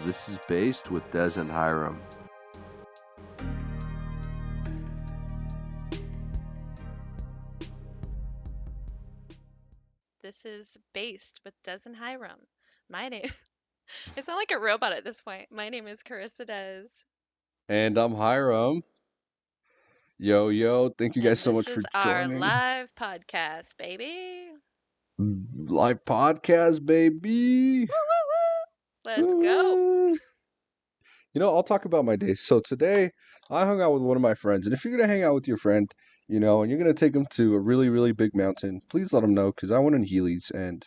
This is Based with Des and Hiram. This is Based with Des and Hiram. My name, I sound like a robot at this point. My name is Carissa Des, And I'm Hiram. Yo, yo, thank you guys and so this much for is our joining. live podcast, baby. Live podcast, baby. Woo, woo, woo. Let's go. Woo. I'll talk about my day. So today, I hung out with one of my friends. And if you're going to hang out with your friend, and you're going to take him to a really, really big mountain, please let him know because I went in Heelys and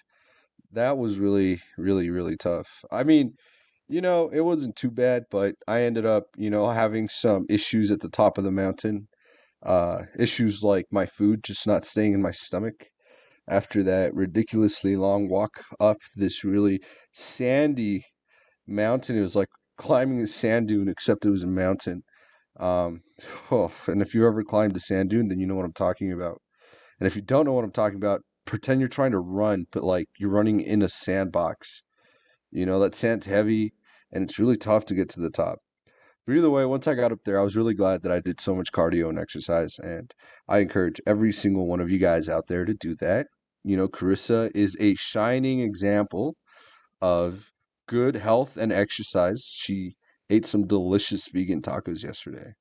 that was really, really, really tough. I mean, it wasn't too bad, but I ended up, having some issues at the top of the mountain. Issues like my food just not staying in my stomach after that ridiculously long walk up this really sandy mountain. It was like climbing a sand dune, except it was a mountain. Um, and if you ever climbed a sand dune, then you know what I'm talking about. And if you don't know what I'm talking about, pretend you're trying to run, but like you're running in a sandbox. That sand's heavy and it's really tough to get to the top. But either way, once I got up there, I was really glad that I did so much cardio and exercise. And I encourage every single one of you guys out there to do that. Carissa is a shining example of good health and exercise. She ate some delicious vegan tacos yesterday.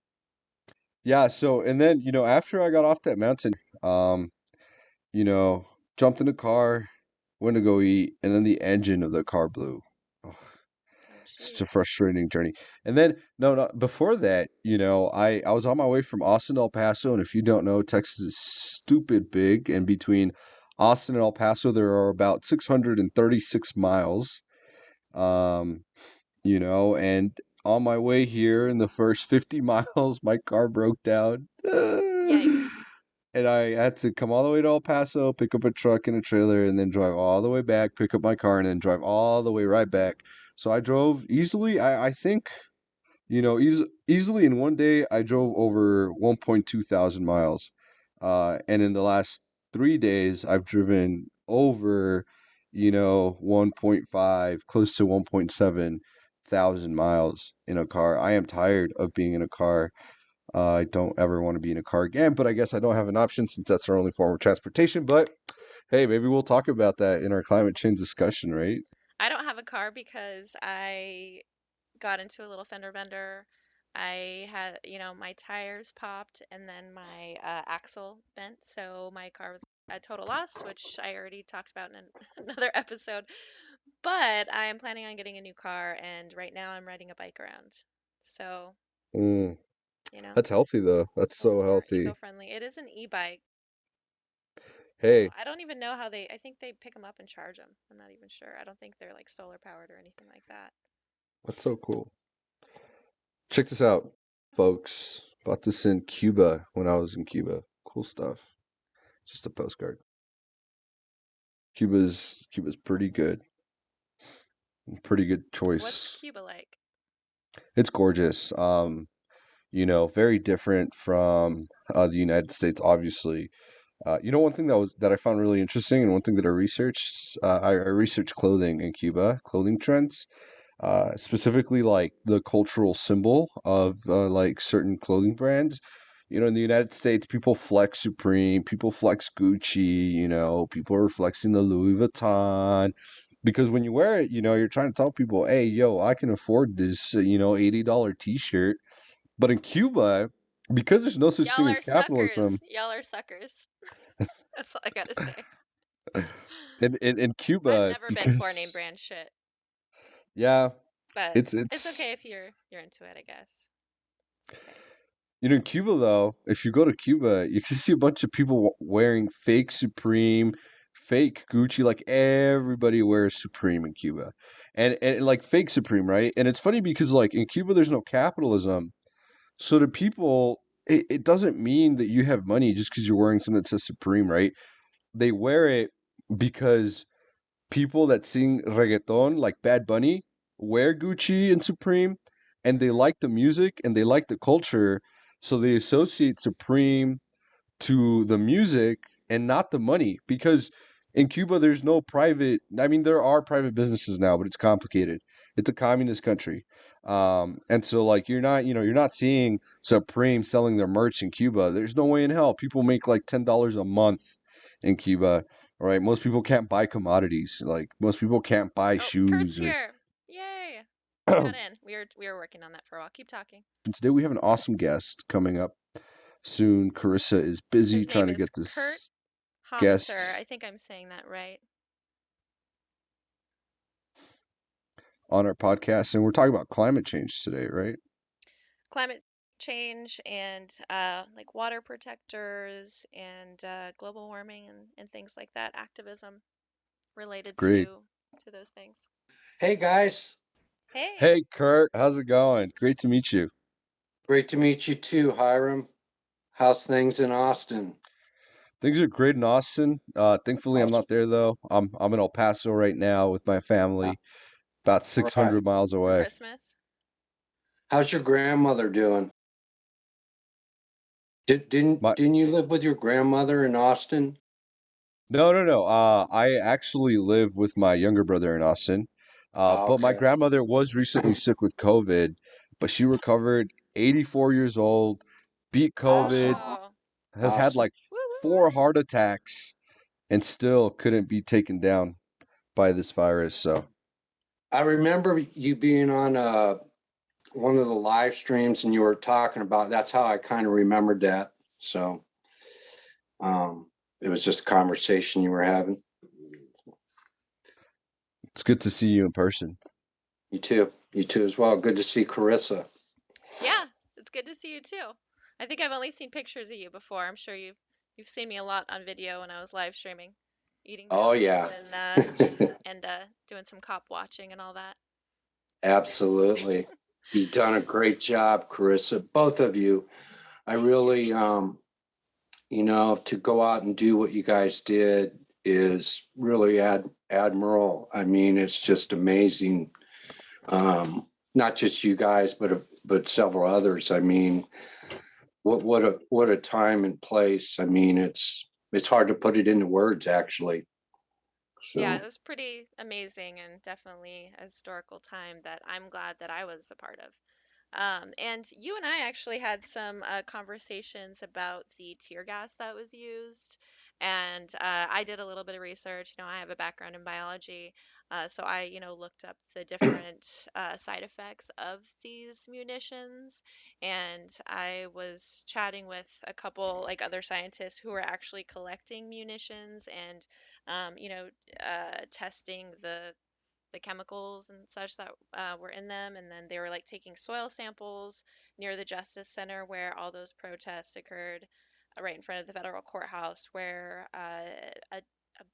Yeah, so and then, after I got off that mountain, um, you know, jumped in the car, went to go eat, and then the engine of the car blew. Oh, Such a jeez. frustrating journey. And then no, before that, I was on my way from Austin to El Paso, and if you don't know, Texas is stupid big, and between Austin and El Paso there are about 636 miles. Um, and on my way here in the first 50 miles, my car broke down. Yikes. And I had to come all the way to El Paso, pick up a truck and a trailer, and then drive all the way back, pick up my car, and then drive all the way right back. So I drove easily. I think, easily in one day, I drove over 1.2 thousand miles. And in the last 3 days, I've driven over, 1.5, close to 1.7 thousand miles in a car. I am tired of being in a car. I don't ever want to be in a car again, but I guess I don't have an option since that's our only form of transportation. But hey, maybe we'll talk about that in our climate change discussion, right? I don't have a car because I got into a little fender bender. I had, my tires popped and then my axle bent, so my car was a total loss, which I already talked about in another episode. But I'm planning on getting a new car, and right now I'm riding a bike around. So, Mm, you know, that's healthy though. That's a little so more healthy. eco-friendly. It is an e-bike, so Hey, I don't even know how I think they pick them up and charge them. I'm not even sure. I don't think they're like solar powered or anything like that. that's so cool. Check this out, folks. Bought this in Cuba when I was in Cuba. Cool stuff. Just a postcard. Cuba's pretty good. Pretty good What's choice. Cuba like? It's gorgeous. Very different from the United States, obviously. One thing that I found really interesting, and one thing that I researched, I researched clothing in Cuba, clothing trends, specifically like the cultural symbol of like certain clothing brands. In the United States, people flex Supreme, people flex Gucci, people are flexing the Louis Vuitton. Because when you wear it, you're trying to tell people, hey, yo, I can afford this, $80 t-shirt. But in Cuba, because there's no such thing Y'all as are suckers. capitalism, Y'all are suckers. That's all I gotta say. in I've Cuba, never been for name because brand shit, yeah, but it's it's it's okay if you're into it, I guess. It's okay. in Cuba though, if you go to Cuba, you can see a bunch of people wearing fake Supreme, fake Gucci. Like everybody wears Supreme in Cuba, and like fake Supreme, right? And it's funny because like in Cuba, there's no capitalism, so to people, it doesn't mean that you have money just because you're wearing something that says Supreme, right? They wear it because people that sing reggaeton like Bad Bunny wear Gucci and Supreme and they Hmm. like the music and they like the culture, so they associate Supreme to the music and not the money because in Cuba, there's no private. I mean, there are private businesses now, but it's complicated. It's a communist country, and so like you're not seeing Supreme selling their merch in Cuba. There's no way in hell people make like $10 a month in Cuba. Right? Most people can't buy commodities. Like most people can't buy Oh, Kurt's shoes or. here. Yay. He got And in. We were working on that for a while. Keep talking. today we have an awesome guest coming up soon. Carissa is busy His trying name to is get Kurt this Homser. guest I think I'm saying that right. on our podcast, and we're talking about climate change today, right? Climate change and like water protectors and global warming and things like that. Activism related Great. to those things. Hey guys, Hey, Hey, Kurt, how's it going? Great to meet you. great to meet you too, Hiram. How's things in Austin? Things are great in Austin. Thankfully, I'm not Awesome. there though. I'm in El Paso right now with my Uh, family, about all right. 600 miles for away. Christmas. How's your grandmother doing? Did, didn't My didn't you live with your grandmother in Austin? No, no, no. I actually live with my younger brother in Austin. But my Okay. grandmother was recently sick with COVID, but she recovered, 84 years old, beat COVID, Awesome. Wow. has had Awesome. like Woo woo four woo. heart attacks, and still couldn't be taken down by this virus. So I remember you being on one of the live streams and you were talking about that's how I kind of remembered that. So it was just a conversation you were having. it's good to see you in person. You too. You too as well. Good to see Carissa. Yeah, it's good to see you too. I think I've only seen pictures of you before. I'm sure you've seen me a lot on video when I was live streaming, eating Oh donuts yeah. and doing some cop watching and all that. Absolutely. You've done a great job, Carissa. Both of you. I Thank you. really, to go out and do what you guys did is really admirable. I mean, it's just amazing. Not just you guys, but several others. I mean, what a time and place. I mean, it's hard to put it into words, actually. Yeah, it So was pretty amazing and definitely a historical time that I'm glad that I was a part of. And you and I actually had some conversations about the tear gas that was used. And I did a little bit of research. You know, I have a background in biology. So I, looked up the different side effects of these munitions. And I was chatting with a couple, like other scientists who were actually collecting munitions and, testing the chemicals and such that were in them. And then they were like taking soil samples near the Justice Center where all those protests occurred, right in front of the federal courthouse, where a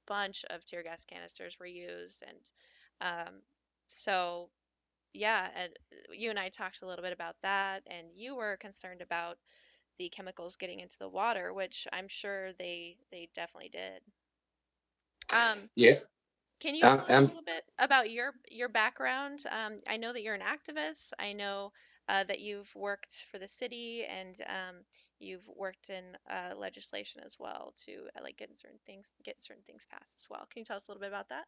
bunch of tear gas canisters were used. And so, yeah, and you and I talked a little bit about that, and you were concerned about the chemicals getting into the water, which I'm sure they definitely did. Um, yeah, Can you tell I'm, us a I'm little bit about your background? I know that you're an activist. I know that you've worked for the city and you've worked in legislation as well to like get certain things passed as well. Can you tell us a little bit about that?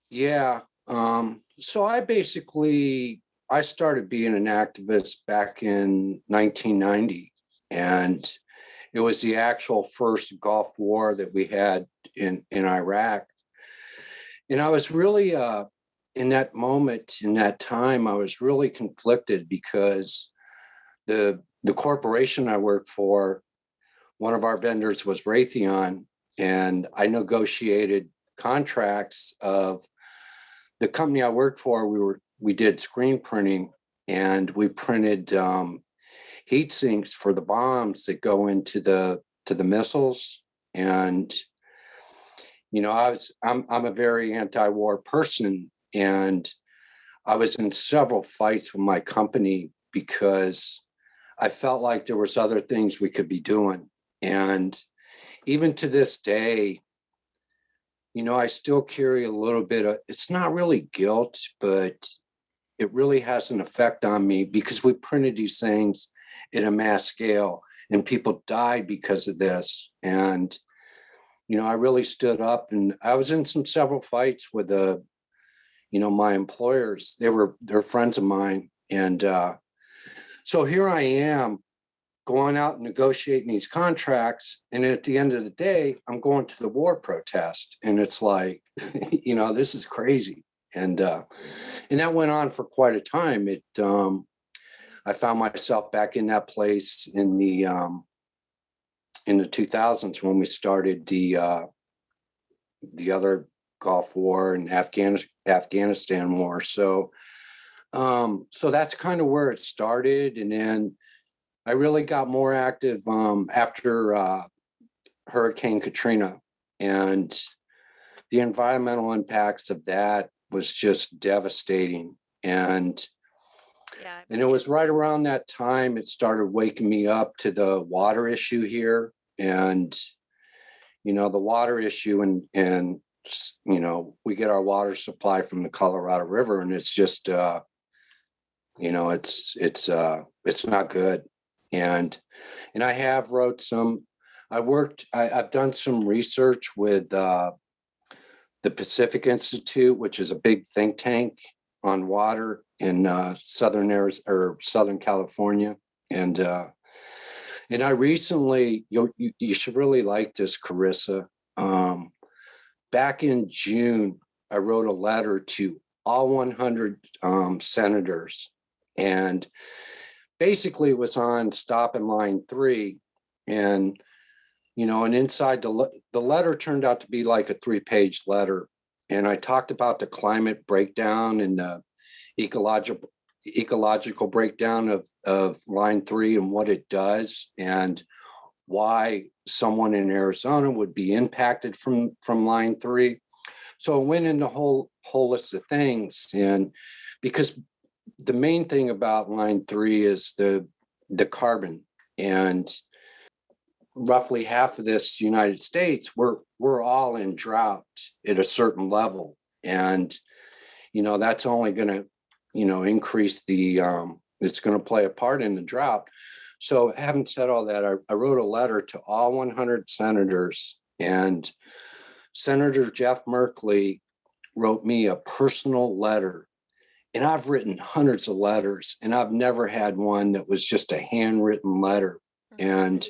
Yeah. So I started being an activist back in 1990, and it was the actual first Gulf War that we had in Iraq. And I was really in that moment, in that time, I was really conflicted because the corporation I worked for, one of our vendors was Raytheon, and I negotiated contracts of the company I worked for. We did screen printing, and we printed heat sinks for the bombs that go into the missiles. And I'm a very anti-war person, and I was in several fights with my company because I felt like there was other things we could be doing. And even to this day, I still carry a little bit of, it's not really guilt, but it really has an effect on me because we printed these things in a mass scale and people died because of this. And I really stood up, and I was in several fights with my employers. They're friends of mine. And so here I am going out and negotiating these contracts. And at the end of the day, I'm going to the war protest. And it's like, this is crazy. And that went on for quite a time. I found myself back in that place in the 2000s when we started the other Gulf War and Afghanistan war. So that's kind of where it started. And then I really got more active after Hurricane Katrina, and the environmental impacts of that was just devastating. And Yeah, I And it was bet. right around that time it started waking me up to the water issue here. And, the water issue, and we get our water supply from the Colorado River, and it's just, it's not good. And I have wrote some, I've done some research with the Pacific Institute, which is a big think tank on water in Southern Arizona or Southern California. And I recently, you should really like this, Carissa. Back in June, I wrote a letter to all 100 senators, and basically it was on stop in line 3. And and inside the letter turned out to be like a 3-page letter, and I talked about the climate breakdown and the ecological breakdown of line 3 and what it does, and why someone in Arizona would be impacted from line 3. So it went into whole list of things. And because the main thing about line 3 is the carbon, and roughly half of this United States, we're all in drought at a certain level. And that's only going to increase the it's going to play a part in the drought. So having said all that, I wrote a letter to all 100 senators, and Senator Jeff Merkley wrote me a personal letter. And I've written hundreds of letters, and I've never had one that was just a handwritten letter. And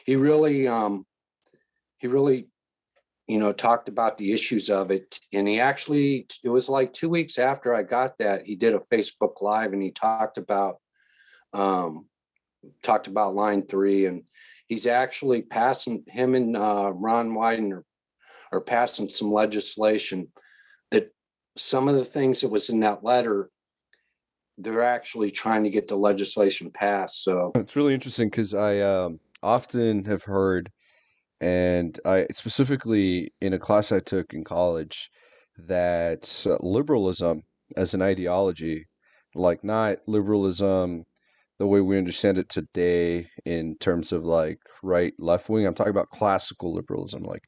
he really talked about the issues of it. And it was like 2 weeks after I got that, he did a Facebook Live, and he talked about line 3. And he's actually him and Ron Wyden are passing some legislation that some of the things that was in that letter, they're actually trying to get the legislation passed. So It's really interesting because I often have heard, and I specifically in a class I took in college, that liberalism as an ideology, like not liberalism the way we understand it today in terms of like right left wing. I'm talking about classical liberalism, like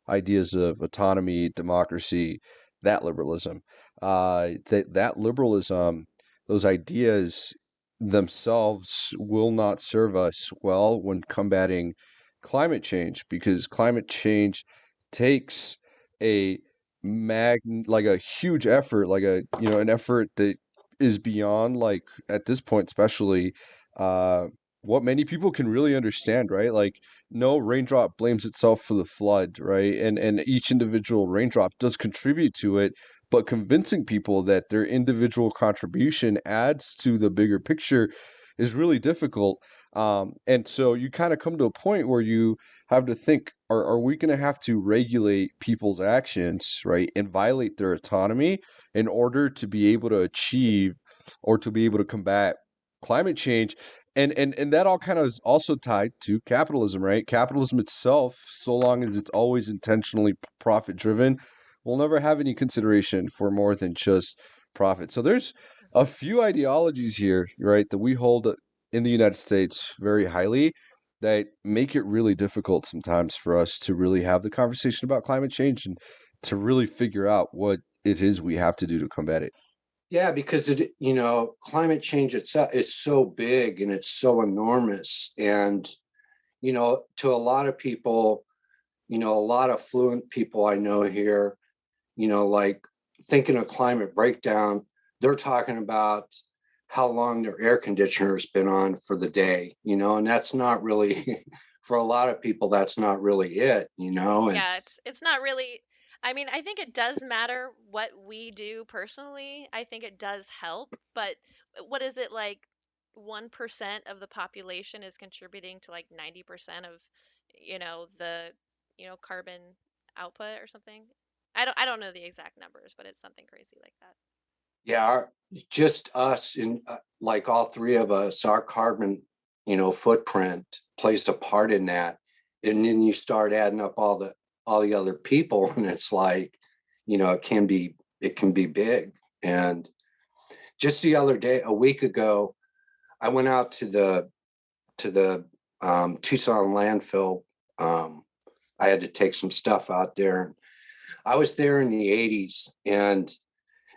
ideas of autonomy, democracy, that liberalism. That liberalism, those ideas themselves will not serve us well when combating climate change, because climate change takes a like a huge effort, like an effort that is beyond, like at this point especially, uh what many people can really understand, right? Like no raindrop blames itself for the flood, right? And each individual raindrop does contribute to it, but convincing people that their individual contribution adds to the bigger picture is really difficult. And so you kind of come to a point where you have to think, are we going to have to regulate people's actions, right, and violate their autonomy in order to be able to achieve or to be able to combat climate change? And that all kind of is also tied to capitalism, right? Capitalism itself, so long as it's always intentionally profit driven, will never have any consideration for more than just profit. So there's a few ideologies here, right, that we hold in the United States very highly, that make it really difficult sometimes for us to really have the conversation about climate change and to really figure out what it is we have to do to combat it. yeah, because climate change itself is so big and it's so enormous. And to a lot of people, a lot of fluent people I know here, like thinking of climate breakdown, they're talking about how long their air conditioner's been on for the day, and that's not really, for a lot of people, that's not really it. And Yeah, it's not really. I mean, I think it does matter what we do personally. I think it does help, but what is it like 1% of the population is contributing to like 90% of, the, carbon output or something? I don't know the exact numbers, but it's something crazy like that. yeah, just us in like all three of us, our carbon, footprint plays a part in that. And then you start adding up all the other people, and it's like, it can be big. And just the other day, a week ago, I went out to the Tucson landfill. Um, I had to take some stuff out there. I was there in the 80s, and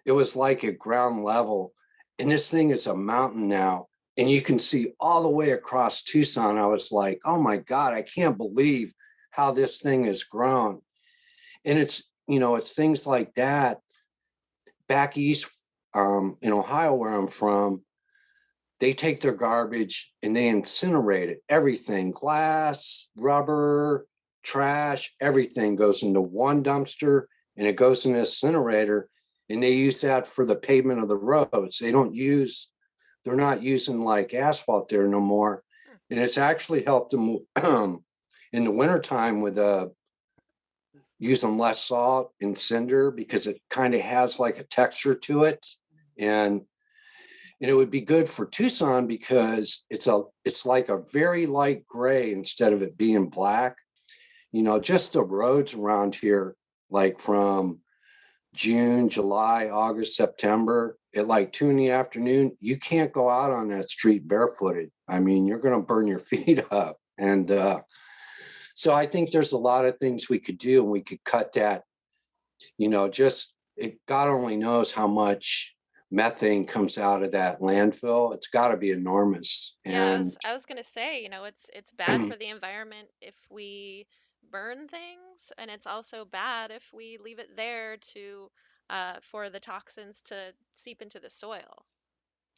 it was like at ground level. And this thing is a mountain now, and you can see all the way across Tucson. I was like, oh my God, I can't believe how this thing has grown. And it's things like that. Back east, in Ohio, where I'm from, they take their garbage and they incinerate it. Everything, glass, rubber, trash, everything goes into one dumpster, and it goes in an incinerator. And they use that for the pavement of the roads. They're not using like asphalt there no more. Hmm. And it's actually helped them in the wintertime with using less salt and cinder, because it kind of has like a texture to it. And it would be good for Tucson because it's like a very light gray instead of it being black. Just the roads around here, like from June, July, August, September, at like 2 in the afternoon, you can't go out on that street barefooted. I mean, you're going to burn your feet up. And so I think there's a lot of things we could do, and we could cut that, just God only knows how much methane comes out of that landfill. It's got to be enormous. Yeah, I And was I was gonna say, it's bad for the environment if we burn things, and it's also bad if we leave it there to for the toxins to seep into the soil.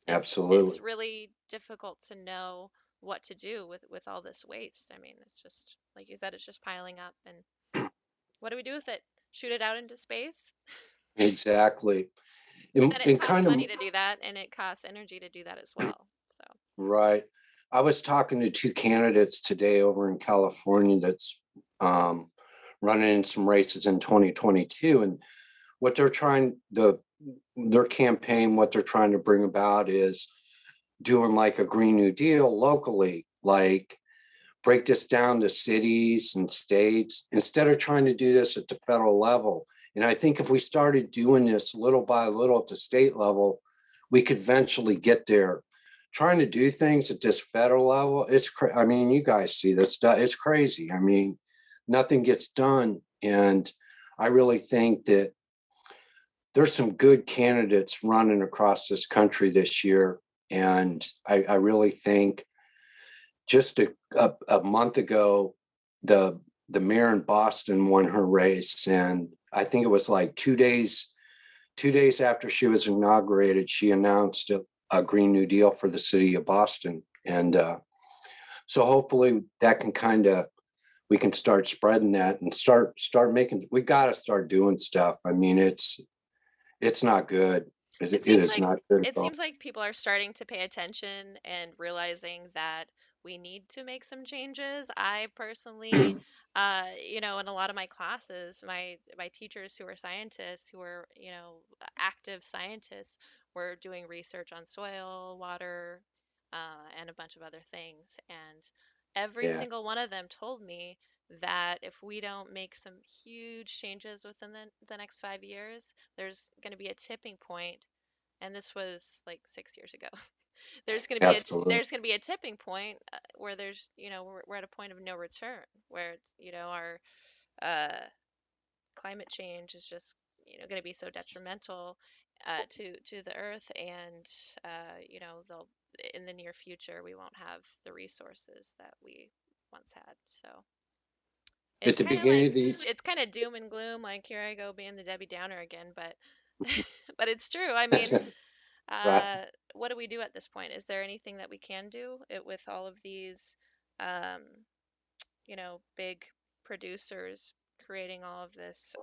It's absolutely. really difficult to know what to do with all this waste. I mean, it's just like you said, it's just piling up, and what do we do with it? Shoot it out into space? Exactly. But And, then it and costs kind of money to do that, and it costs energy to do that as well. So, right. I was talking to two candidates today over in California that's um, running in some races in 2022. And what their campaign, what they're trying to bring about is doing like a Green New Deal locally, like break this down to cities and states instead of trying to do this at the federal level. And I think if we started doing this little by little at the state level, we could eventually get there. Trying to do things at this federal level, I mean, you guys see this stuff. It's crazy. I mean, nothing gets done. And I really think that there's some good candidates running across this country this year. And I really think just a month ago, the mayor in Boston won her race, and I think it was like 2 days after she was inaugurated, she announced a Green New Deal for the city of Boston, and so hopefully that can we can start spreading that and start making. We got to start doing stuff. I mean, it's not good. It It seems is like not good at it all. seems like people are starting to pay attention and realizing that we need to make some changes. I personally, in a lot of my classes, my teachers who are scientists, who are, active scientists, were doing research on soil, water, and a bunch of other things. And every Yeah, single one of them told me that if we don't make some huge changes within the next 5 years, there's going to be a tipping point, and this was like 6 years ago. absolutely. There's going to be a tipping point where we're at a point of no return, where it's, our uh, climate change is just going to be so detrimental to the earth, and they'll in the near future we won't have the resources that we once had. So At It's the kind of beginning like of the it's kind of doom and gloom, like here I go being the Debbie Downer again, but but it's true. I mean, right, uh, what do we do at this point? Is there anything that we can do it with all of these, um, big producers creating all of this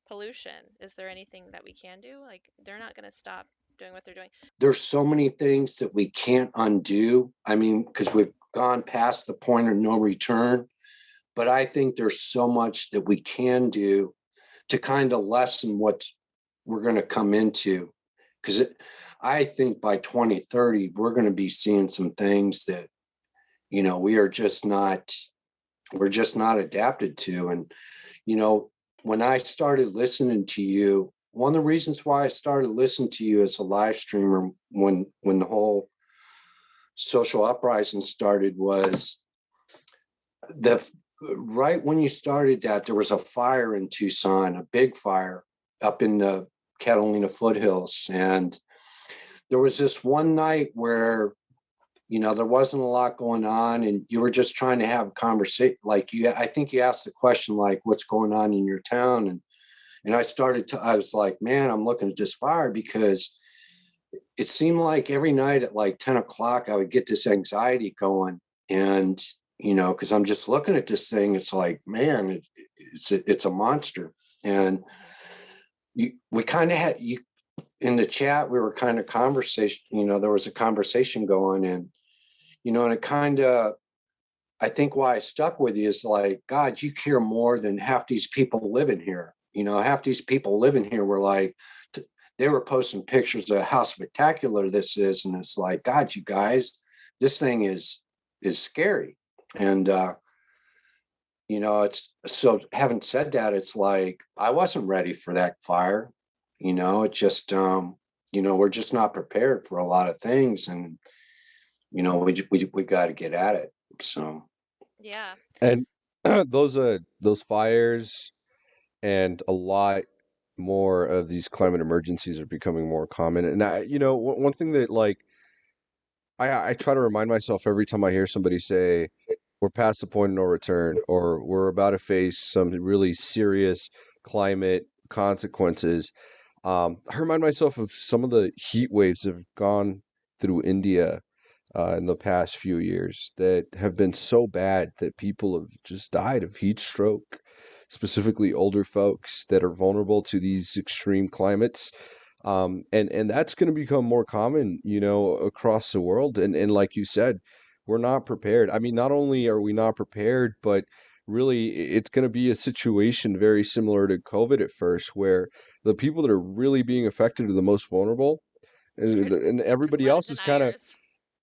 pollution? Is there anything that we can do? Like, they're not going to stop doing what they're doing. there's so many things that we can't undo. I mean, because we've gone past the point of no return. But I think there's so much that we can do to kind of lessen what we're going to come into. Because I think by 2030, we're going to be seeing some things that, we are just not, we're just not adapted to. And, you know, when I started listening to you, one of the reasons why I started listening to you as a live streamer when the whole social uprising started was the right when you started that there was a fire in Tucson, a big fire up in the Catalina foothills, and there was this one night where there wasn't a lot going on, and you were just trying to have a conversation. Like I think you asked the question like, "What's going on in your town?" And I was like, "Man, I'm looking at this fire because." It seemed like every night at like 10 o'clock, I would get this anxiety going. And, because I'm just looking at this thing, it's like, man, it's a monster. And Mhm. we kind of had you in the chat, we were kind of conversation, there was a conversation going and it kind of, I think why I stuck with you is like, God, you care more than half these people living here. Half these people living here were like, they were posting pictures of how spectacular this is, and it's like, God, you guys, this thing is scary. And it's so. Having said that, it's like I wasn't ready for that fire. It just we're just not prepared for a lot of things, and we got to get at it. So. Yeah. And those fires and a lot more of these climate emergencies are becoming more common. And one thing that like I try to remind myself every time I hear somebody say we're past the point of no return or we're about to face some really serious climate consequences. I remind myself of some of the heat waves that have gone through India in the past few years that have been so bad that people have just died of heat stroke, specifically older folks that are vulnerable to these extreme climates. And that's going to become more common, across the world. And like you said, we're not prepared. I mean, not only are we not prepared, but really it's going to be a situation very similar to COVID at first, where the people that are really being affected are the most vulnerable, There, and there's a everybody lot of else is kind of deniers.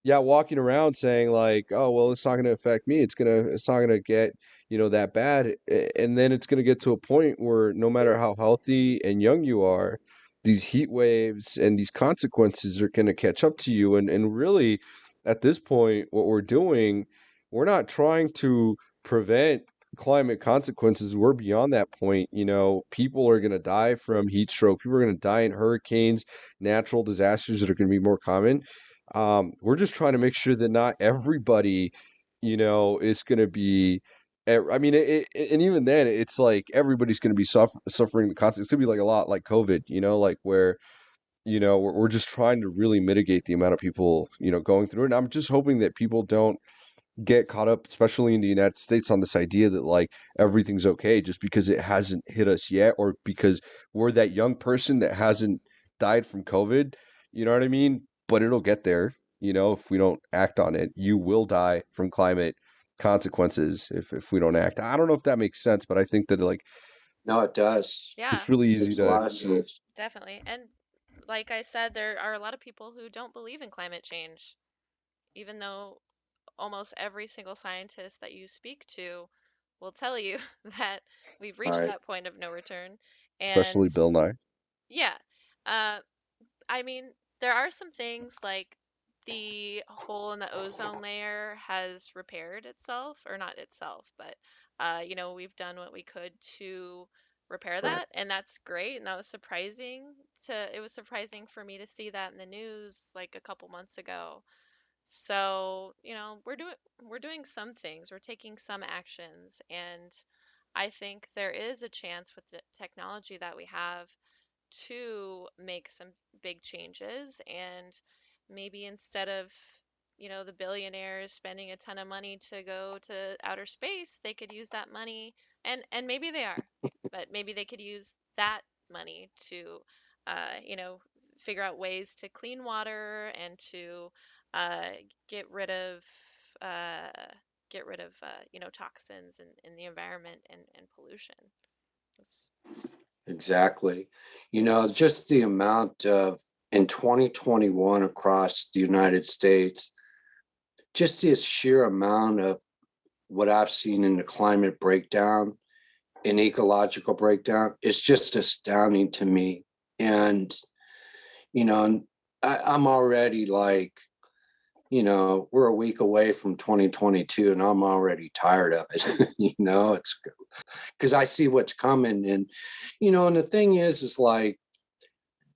walking around saying like, oh well, it's not going to affect me, it's not going to get that bad. And then it's going to get to a point where no matter how healthy and young you are, these heat waves and these consequences are going to catch up to you. And really at this point what we're doing, we're not trying to prevent climate consequences. We're beyond that point. People are going to die from heat stroke, people are going to die in hurricanes, natural disasters that are going to be more common. We're just trying to make sure that not everybody, is going to be. I mean, and even then, it's like everybody's going to be suffering the consequences. It's going to be like a lot like COVID, like where, we're just trying to really mitigate the amount of people, going through it. And I'm just hoping that people don't get caught up, especially in the United States, on this idea that like everything's okay just because it hasn't hit us yet, or because we're that young person that hasn't died from COVID. You know what I mean? But it'll get there. If we don't act on it, you will die from climate consequences if we don't act. I don't know if that makes sense, but I think that like No, it does. Yeah, it's really easy Makes a to. lot of sense. definitely. And like I said, there are a lot of people who don't believe in climate change, even though almost every single scientist that you speak to will tell you that we've All reached right. that point of no return. And Especially Bill Nye. yeah, uh, I mean, there are some things like the hole in the ozone layer has repaired itself, or not itself, but we've done what we could to repair Right. that, and that's great. And that was surprising it was surprising for me to see that in the news like a couple months ago. So, we're doing some things, we're taking some actions, and I think there is a chance with the technology that we have to make some big changes, and maybe instead of the billionaires spending a ton of money to go to outer space, they could use that money, and maybe they are, but maybe they could use that money to uh, you know figure out ways to clean water and to uh, get rid of uh, toxins in the environment and pollution. It's, Exactly. Just the amount of in 2021 across the United States, just the sheer amount of what I've seen in the climate breakdown and ecological breakdown is just astounding to me. And, I'm already like, we're a week away from 2022 and I'm already tired of it. It's because I see what's coming. And the thing is like,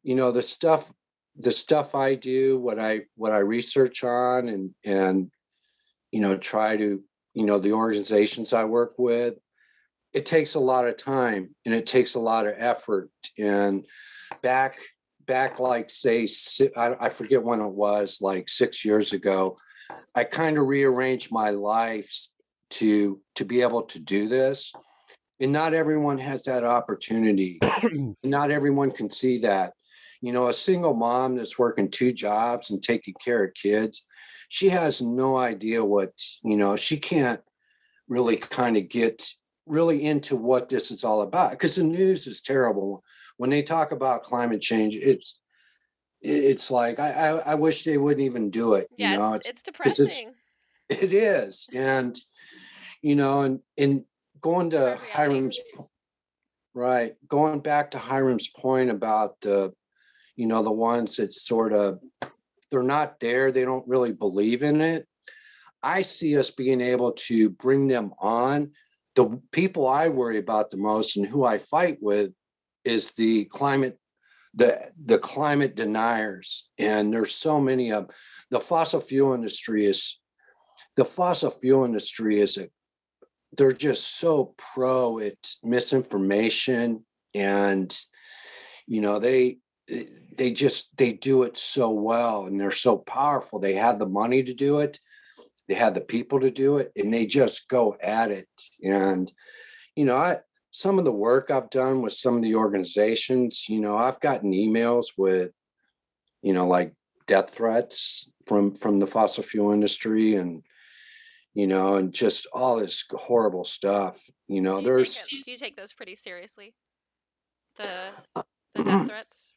the stuff I do, what I research on and try to, the organizations I work with, it takes a lot of time and it takes a lot of effort. And back like say I forget when it was, like 6 years ago, I kind of rearranged my life to be able to do this. And not everyone has that opportunity. Not everyone can see that. A single mom that's working 2 jobs and taking care of kids, she has no idea what, she can't really kind of get really into what this is all about, because the news is terrible. When they talk about climate change, it's like I wish they wouldn't even do it. yeah, It's it's because depressing it is. And going to hard reality. Hiram's right, going back to Hiram's point about the ones that sort of, they're not there, they don't really believe in it. I see us being able to bring them on. The people I worry about the most and who I fight with is the climate deniers. And there's so many of the fossil fuel industry is they're just so pro it misinformation. And they do it so well and they're so powerful. They have the money to do it, they have the people to do it, and they just go at it. And I some of the work I've done with some of the organizations, I've gotten emails with like death threats from the fossil fuel industry, and just all this horrible stuff. Do you take those pretty seriously? The the death threats?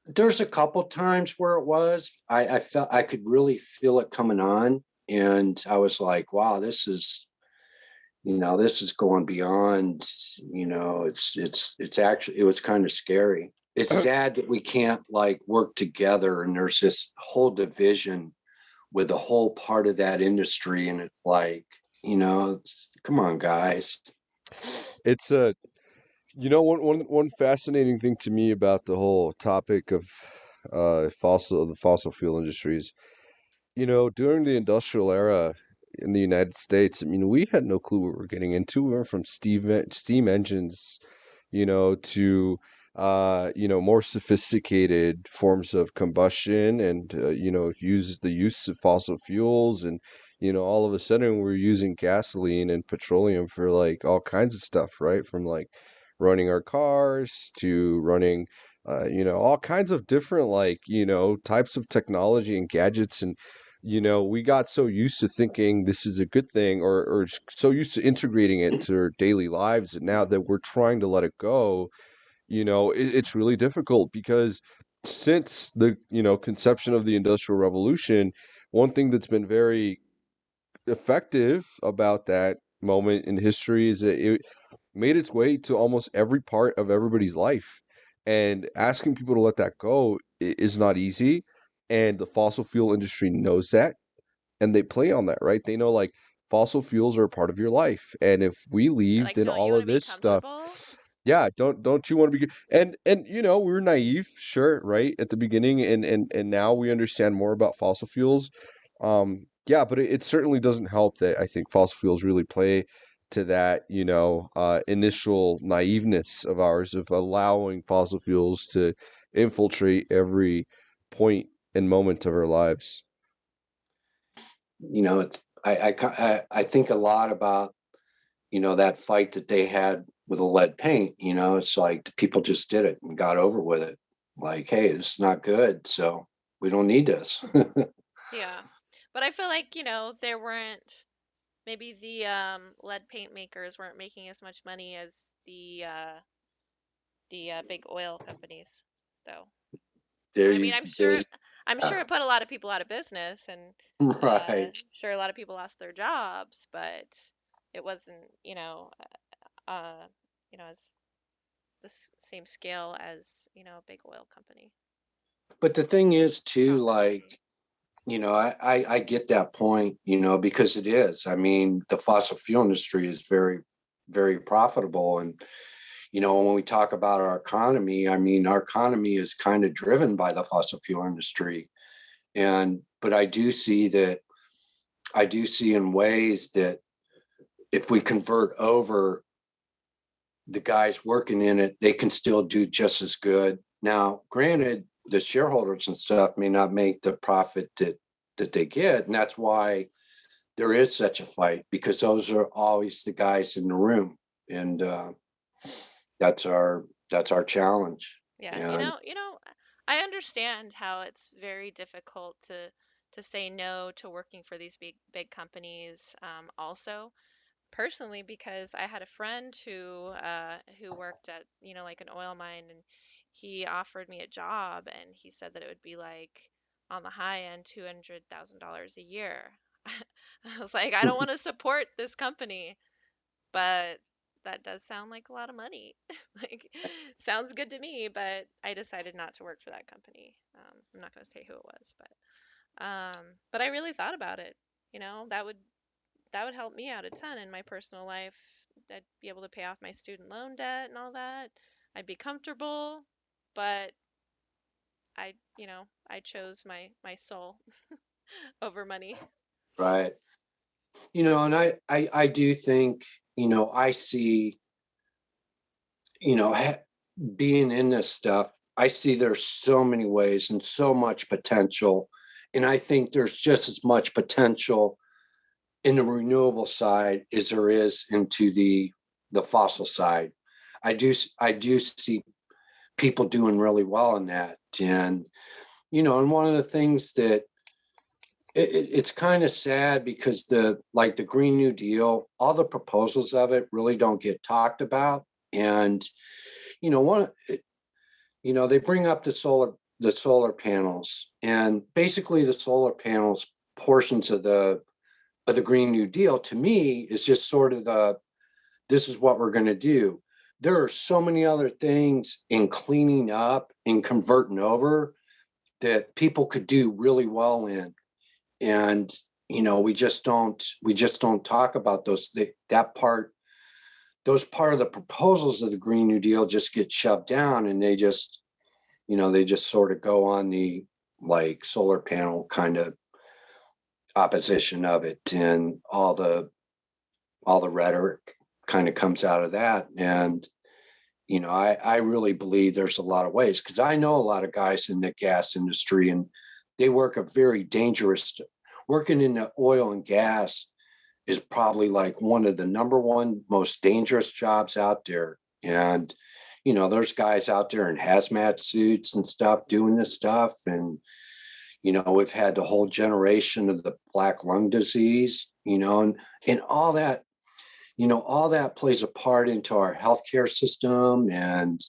There's a couple times where it was, I felt I could really feel it coming on, and I was like, wow, this is going beyond, it's actually, it was kind of scary. It's sad that we can't like work together, and there's this whole division with a whole part of that industry, and it's like, come on, guys. It's a one fascinating thing to me about the whole topic of the fossil fuel industries. During the industrial era in the United States, I mean, we had no clue what we were getting into. We went from steam engines, to more sophisticated forms of combustion, and use the use of fossil fuels, and all of a sudden we're using gasoline and petroleum for like all kinds of stuff, right? From like running our cars to running all kinds of different like types of technology and gadgets. And we got so used to thinking this is a good thing, or so used to integrating it to our daily lives, and now that we're trying to let it go, it's really difficult, because since the conception of the Industrial Revolution, one thing that's been very effective about that moment in history is that it made its way to almost every part of everybody's life. And asking people to let that go is not easy. And the fossil fuel industry knows that, and they play on that, right? They know like fossil fuels are a part of your life. And if we They're leave, like, then don't you all want of to be this stuff, comfortable? yeah, don't you want to be good? And we were naive, sure, right, at the beginning, and now we understand more about fossil fuels. Yeah, but it certainly doesn't help that I think fossil fuels really play to that, initial naiveness of ours of allowing fossil fuels to infiltrate every point and moment of our lives. I think a lot about, that fight that they had with the lead paint. It's like the people just did it and got over with it. Like, hey, it's not good, so we don't need this. Yeah. But I feel like, there weren't maybe the lead paint makers weren't making as much money as the big oil companies, though. There I mean, you, there, I'm sure it put a lot of people out of business, and right, sure a lot of people lost their jobs, but it wasn't, uh, as the same scale as, a big oil company. but the thing is too, Stronger. like, I get that point, because it is. I mean, the fossil fuel industry is very, very profitable. And, when we talk about our economy, I mean, our economy is kind of driven by the fossil fuel industry. But I do see in ways that if we convert over the guys working in it, they can still do just as good. Now, granted, the shareholders and stuff may not make the profit that they get, and that's why there is such a fight, because those are always the guys in the room, and that's our challenge. Yeah, And I understand how it's very difficult to say no to working for these big companies. Also, personally, because I had a friend who worked at, like an oil mine, and he offered me a job, and he said that it would be like on the high end $200,000 a year. I was like, I don't want to support this company, but that does sound like a lot of money. Like, sounds good to me, but I decided not to work for that company. I'm not going to say who it was, but I really thought about it. That would help me out a ton in my personal life. I'd be able to pay off my student loan debt and all that. I'd be comfortable, but I chose my soul over money. right, and I do think, I see, you know, being in this stuff, I see there's so many ways and so much potential. And I think there's just as much potential in the renewable side as there is into the fossil side. I do see people doing really well in that. And one of the things that it's kind of sad, because the Green New Deal, all the proposals of it really don't get talked about. And one, they bring up the solar panels, and basically the solar panels portions of the Green New Deal, to me, is just sort of this is what we're going to do. There are so many other things in cleaning up and converting over that people could do really well in. And we just don't talk about that part. Those part of the proposals of the Green New Deal just get shoved down, and they just sort of go on the, like, solar panel kind of opposition of it, and all the rhetoric kind of comes out of that. And I really believe there's a lot of ways, because I know a lot of guys in the gas industry, and they work a very dangerous. Working in the oil and gas is probably like one of the number one most dangerous jobs out there. And there's guys out there in hazmat suits and stuff doing this stuff. And we've had the whole generation of the black lung disease, and all that plays a part into our healthcare system. And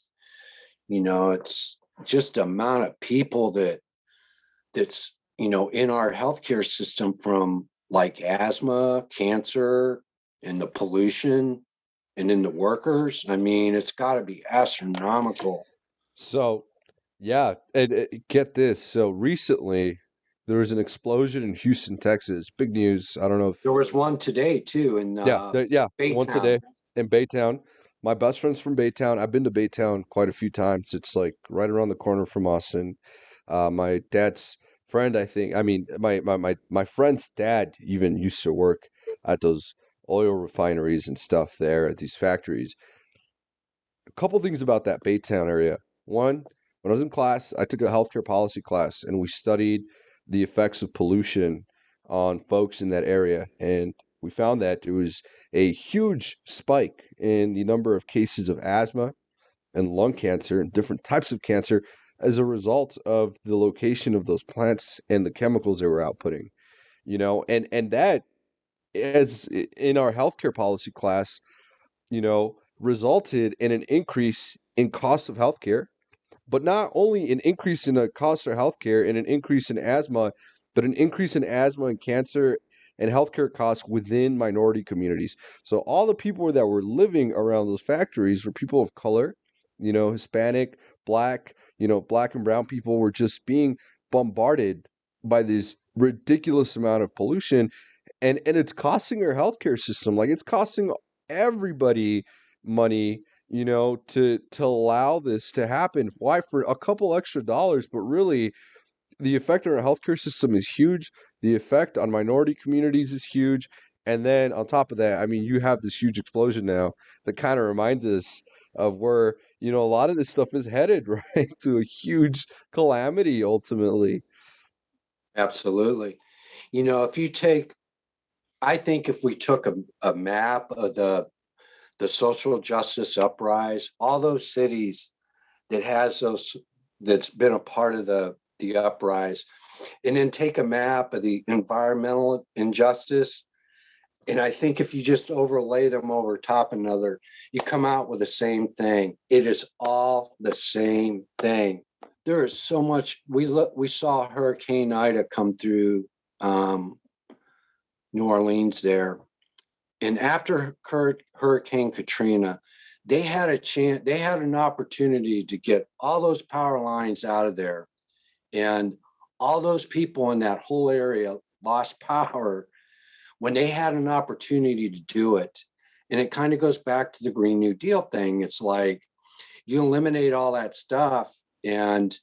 it's just the amount of people that's in our healthcare system, from like asthma, cancer, and the pollution, and then the workers. I mean, it's got to be astronomical. So, yeah, and get this. So recently, there was an explosion in Houston, Texas. Big news. I don't know if There was one today too in the one Baytown. today in Baytown. My best friend's from Baytown. I've been to Baytown quite a few times. It's like right around the corner from us. And my dad's friend, I think, I mean, my friend's dad even used to work at those oil refineries and stuff there at these factories. A couple things about that Baytown area. One, when I was in class, I took a healthcare policy class and we studied the effects of pollution on folks in that area. And we found that there was a huge spike in the number of cases of asthma and lung cancer and different types of cancer as a result of the location of those plants and the chemicals they were outputting. And that, as in our healthcare policy class, resulted in an increase in cost of healthcare, but not only an increase in the cost of healthcare and an increase in asthma, but an increase in asthma and cancer and healthcare costs within minority communities. So all the people that were living around those factories were people of color, Hispanic, black, black and brown people were just being bombarded by this ridiculous amount of pollution, and it's costing our healthcare system. Like, it's costing everybody money, to allow this to happen. Why? For a couple extra dollars, but really the effect on our healthcare system is huge. The effect on minority communities is huge. And then on top of that, I mean, you have this huge explosion now that kind of reminds us of where, a lot of this stuff is headed, right? To a huge calamity ultimately. Absolutely. If you take, I think if we took a map of the social justice uprise, all those cities that's been a part of the uprise, and then take a map of the environmental injustice, and I think if you just overlay them over top another, you come out with the same thing. It is all the same thing. There is so much. We saw Hurricane Ida come through New Orleans there, and after Hurricane Katrina, they had an opportunity to get all those power lines out of there, and all those people in that whole area lost power when they had an opportunity to do it. And it kind of goes back to the Green New Deal thing. It's like you eliminate all that stuff, and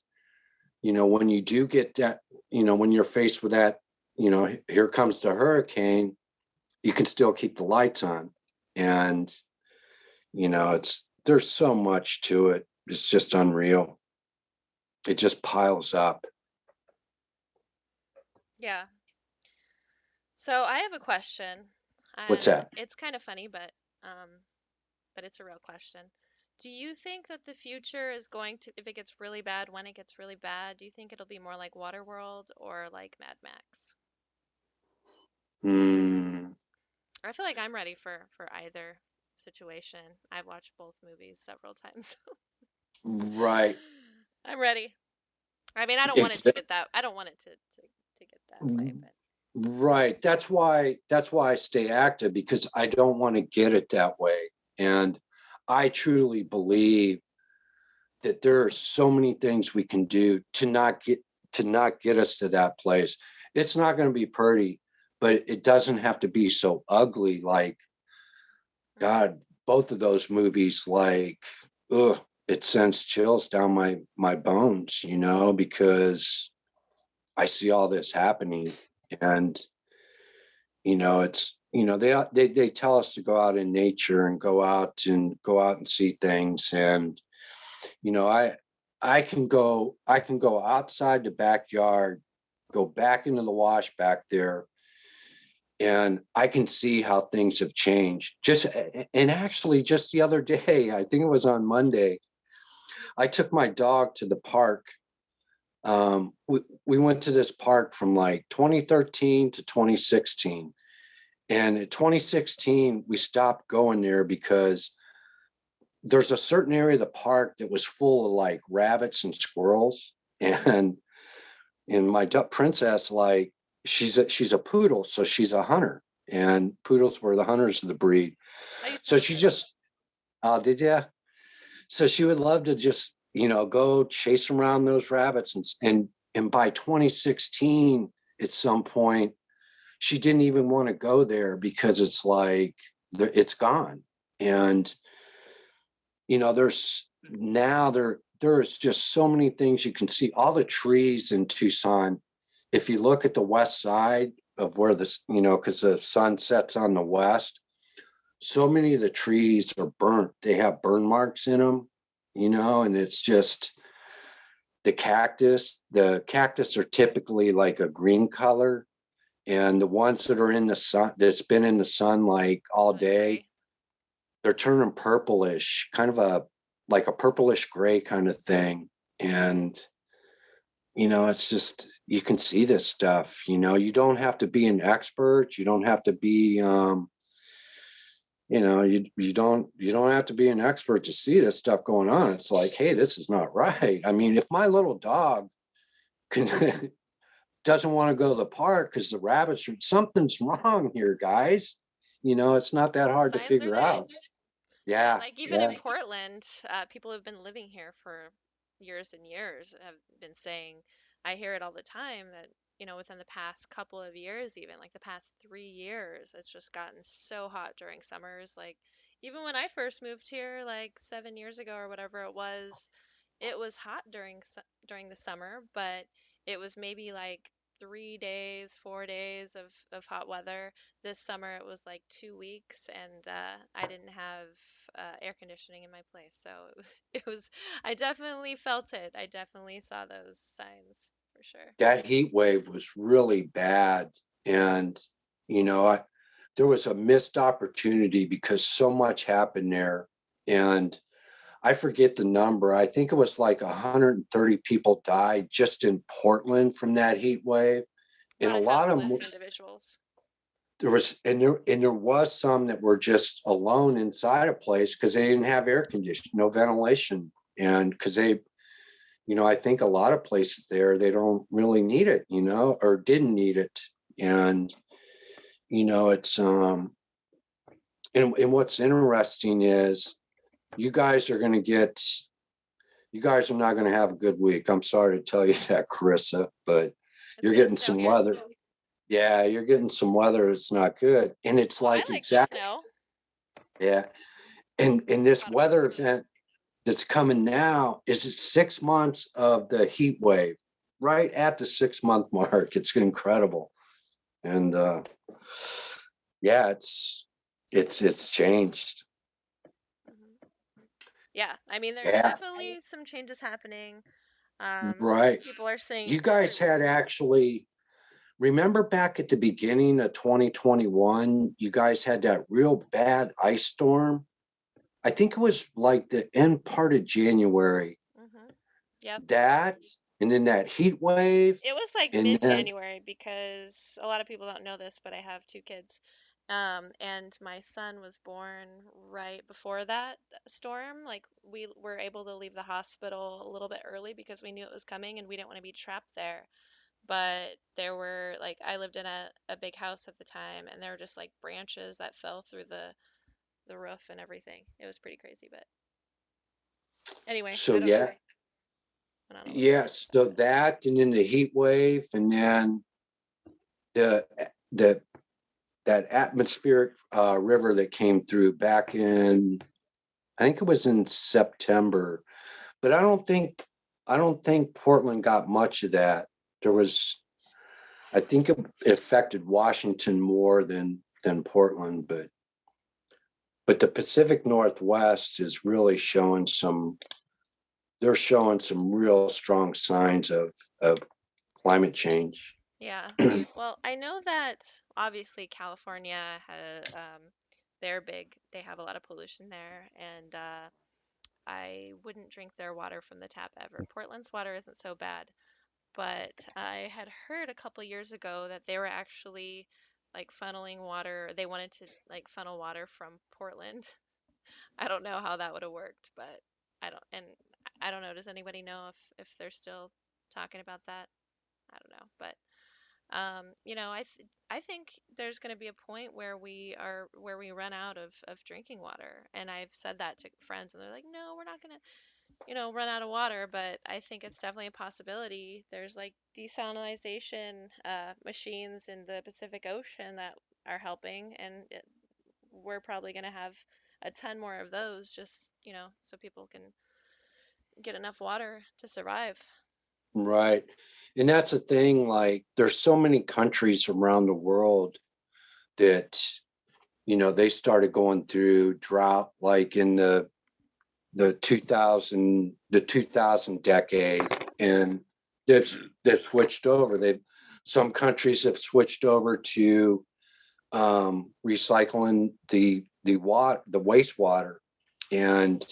when you do get that, when you're faced with that, here comes the hurricane, you can still keep the lights on. And there's so much to it. It's just unreal. It just piles up. Yeah. So I have a question, What's and that? it's kind of funny, but it's a real question. Do you think that the future is going to, if it gets really bad, when it gets really bad, do you think it'll be more like Waterworld or like Mad Max? Hmm. I feel like I'm ready for either situation. I've watched both movies several times. Right. I'm ready. I mean, I don't want it It's to get that. I don't want it to get that way, but right. That's why I stay active, because I don't want to get it that way. And I truly believe that there are so many things we can do to not get us to that place. It's not going to be pretty, but it doesn't have to be so ugly. Like, God, both of those movies, like, ugh, it sends chills down my bones, because I see all this happening. And it's they tell us to go out in nature and go out and see things. And I can go outside the backyard, go back into the wash back there, and I can see how things have changed. And actually, just the other day, I think it was on Monday, I took my dog to the park. We went to this park from like 2013 to 2016. And in 2016, we stopped going there because there's a certain area of the park that was full of like rabbits and squirrels. And my princess, like, she's a poodle, so she's a hunter, and poodles were the hunters of the breed. I used to So have a she poodle. just, oh, did you? So she would love to just, go chase around those rabbits. And by 2016, at some point, she didn't even want to go there because it's like, it's gone. And, there's just so many things you can see. All the trees in Tucson, if you look at the west side of where this, because the sun sets on the west, so many of the trees are burnt. They have burn marks in them, and it's just the cactus. The cactus are typically like a green color, and the ones that are in the sun, that's been in the sun like all day, Gray. they're turning purplish, kind of like a purplish gray kind of thing. And it's just, you can see this stuff. You don't have to be an expert. You don't have to be you don't have to be an expert to see this stuff going on. It's like, hey, this is not right. I mean, if my little dog can doesn't want to go to the park because the rabbits are, something's wrong here, guys. It's not that hard to Signs are figure out. there. Yeah, Like even yeah. in Portland, people who've been living here for years and years have been saying, I hear it all the time that, within the past couple of years, even like the past 3 years, it's just gotten so hot during summers. Like even when I first moved here, like 7 years ago or whatever it was hot during the summer, but it was maybe like 3 days, 4 days of hot weather. This summer it was like 2 weeks, and I didn't have air conditioning in my place, so it was. I definitely felt it. I definitely saw those signs for sure. That heat wave was really bad. And, there was a missed opportunity because so much happened there. And I forget the number. I think it was like 130 people died just in Portland from that heat wave. A And lot a of lot of houseless individuals. there was some that were just alone inside a place because they didn't have air conditioning, no ventilation. And because I think a lot of places there, they don't really need it, or didn't need it. And, it's, and what's interesting is you guys are not going to have a good week. I'm sorry to tell you that, Carissa, but It's you're gonna getting snow some here. weather. Yeah, you're getting some weather. It's not good. And it's Oh, I like like the exact. snow. Yeah. And this Not a fan. weather event that's coming now is 6 months of the heat wave, right at the 6 month mark. It's incredible. And yeah, it's changed. Mhm. Yeah, I mean, there's Yeah, definitely some changes happening. right. People are saying You guys had actually, remember back at the beginning of 2021, you guys had that real bad ice storm. I think it was like the end part of January. hmm Yep. That, and then that heat wave, It was like and then mid-January because a lot of people don't know this, but I have two kids. And my son was born right before that storm. Like we were able to leave the hospital a little bit early because we knew it was coming and we didn't want to be trapped there. But there were like I lived in a big house at the time, and there were just like branches that fell through the roof and everything. It was pretty crazy, but anyway, so I don't know. yeah, Went on a little bit. yes, so that, and then the heat wave, and then the the that atmospheric river that came through back in, I think it was in September, but I don't think Portland got much of that. There was, I think it affected Washington more than Portland, but the Pacific Northwest is really showing some. They're showing some real strong signs of climate change. Yeah. Well, I know that obviously California has they're big. They have a lot of pollution there, and I wouldn't drink their water from the tap ever. Portland's water isn't so bad, but I had heard a couple years ago that they were actually like funneling water. They wanted to like funnel water from Portland. I don't know how that would have worked, but I don't know. Does anybody know if they're still talking about that? I don't know, but I think there's going to be a point where we run out of drinking water, and I've said that to friends, and they're like, no, we're not going to run out of water, but I think it's definitely a possibility. There's like desalination machines in the Pacific Ocean that are helping, and we're probably going to have a ton more of those just so people can get enough water to survive. Right. And that's the thing, like there's so many countries around the world that they started going through drought like in the 2000 decade, and they've switched over. Some countries have switched over to recycling the wastewater, and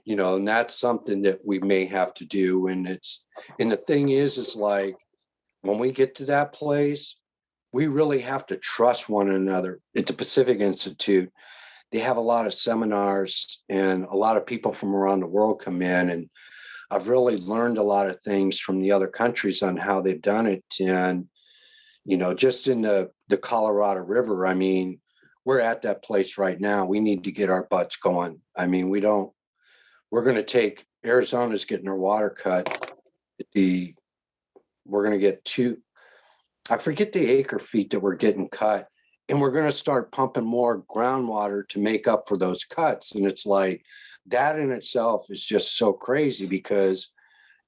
and that's something that we may have to do. And the thing is like when we get to that place, we really have to trust one another. At the Pacific Institute, they have a lot of seminars, and a lot of people from around the world come in, and I've really learned a lot of things from the other countries on how they've done it. And just in the Colorado River, I mean, we're at that place right now. We need to get our butts going. I mean, we're going to take Arizona's getting their water cut. We're going to get I forget the acre feet that we're getting cut, and we're going to start pumping more groundwater to make up for those cuts. And it's like that in itself is just so crazy, because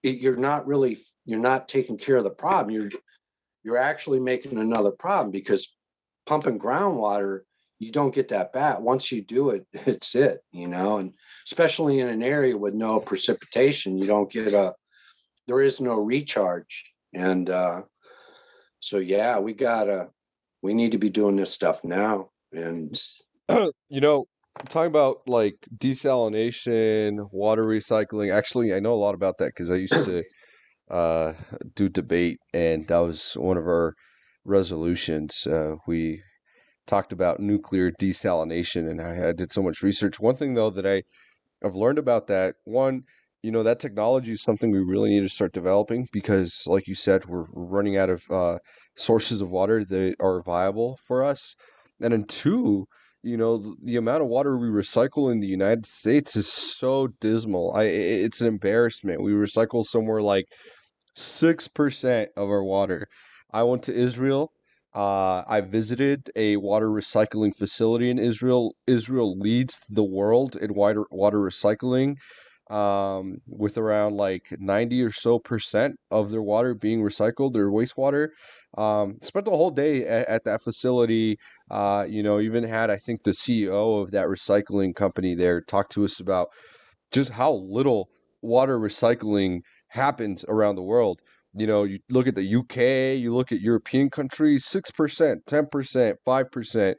you're not taking care of the problem. You're actually making another problem, because pumping groundwater, you don't get that back. Once you do it, it's it, and especially in an area with no precipitation, you don't get there is no recharge. And so, yeah, we need to be doing this stuff now. And, talking about like desalination, water recycling, actually, I know a lot about that because I used to do debate, and that was one of our resolutions. We talked about nuclear desalination, and I did so much research. One thing, though, that I've learned about that, one, that technology is something we really need to start developing because, like you said, we're running out of sources of water that are viable for us. And then two, the amount of water we recycle in the United States is so dismal. It's an embarrassment. We recycle somewhere like 6% of our water. I went to Israel. I visited a water recycling facility in Israel. Israel leads the world in water recycling, with around like 90 or so percent of their water being recycled, their wastewater. Spent the whole day at that facility. Even had, I think, the CEO of that recycling company there talk to us about just how little water recycling happens around the world. You look at the UK, you look at European countries, 6%, 10%, 5%.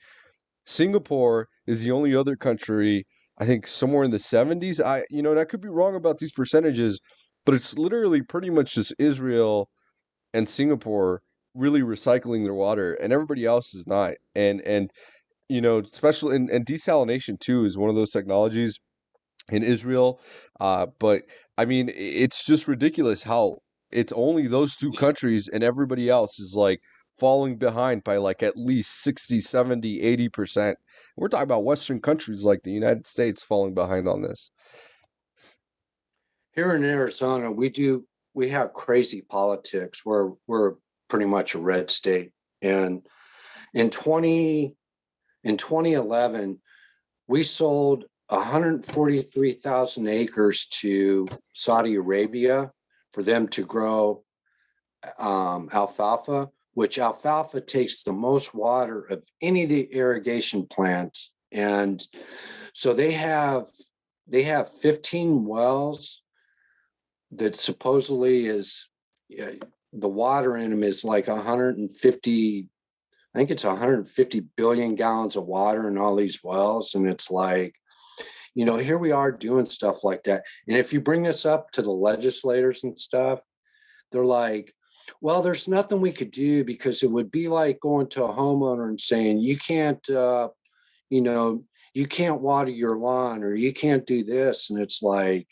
Singapore is the only other country, I think somewhere in the 70s. And I could be wrong about these percentages, but it's literally pretty much just Israel and Singapore really recycling their water, and everybody else is not. And especially and desalination too is one of those technologies in Israel. But I mean, it's just ridiculous how it's only those two countries and everybody else is like falling behind by like at least 60, 70, 80%. We're talking about Western countries like the United States falling behind on this. here in Arizona, we have crazy politics. We're pretty much a red state. And in 2011, we sold 143,000 acres to Saudi Arabia for them to grow alfalfa, which alfalfa takes the most water of any of the irrigation plants. And so they have 15 wells that supposedly is, the water in them is like 150, I think it's 150 billion gallons of water in all these wells. And it's like, here we are doing stuff like that. And if you bring this up to the legislators and stuff, they're like, well, there's nothing we could do, because it would be like going to a homeowner and saying, you can't water your lawn, or you can't do this. And it's like,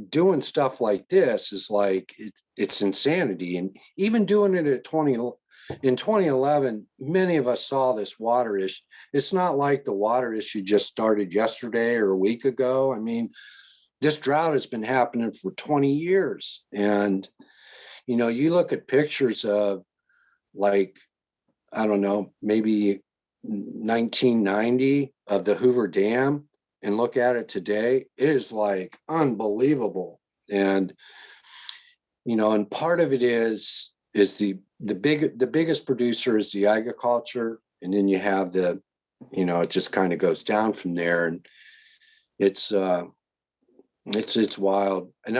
doing stuff like this is like, it's insanity. And even doing it in 2011, many of us saw this water issue. It's not like the water issue just started yesterday or a week ago. I mean, this drought has been happening for 20 years. And, you look at pictures of like, I don't know, maybe 1990 of the Hoover Dam, and look at it today, it is like unbelievable. And, and part of it is the biggest producer is the agriculture. and then you have the, it just kind of goes down from there, and it's wild. And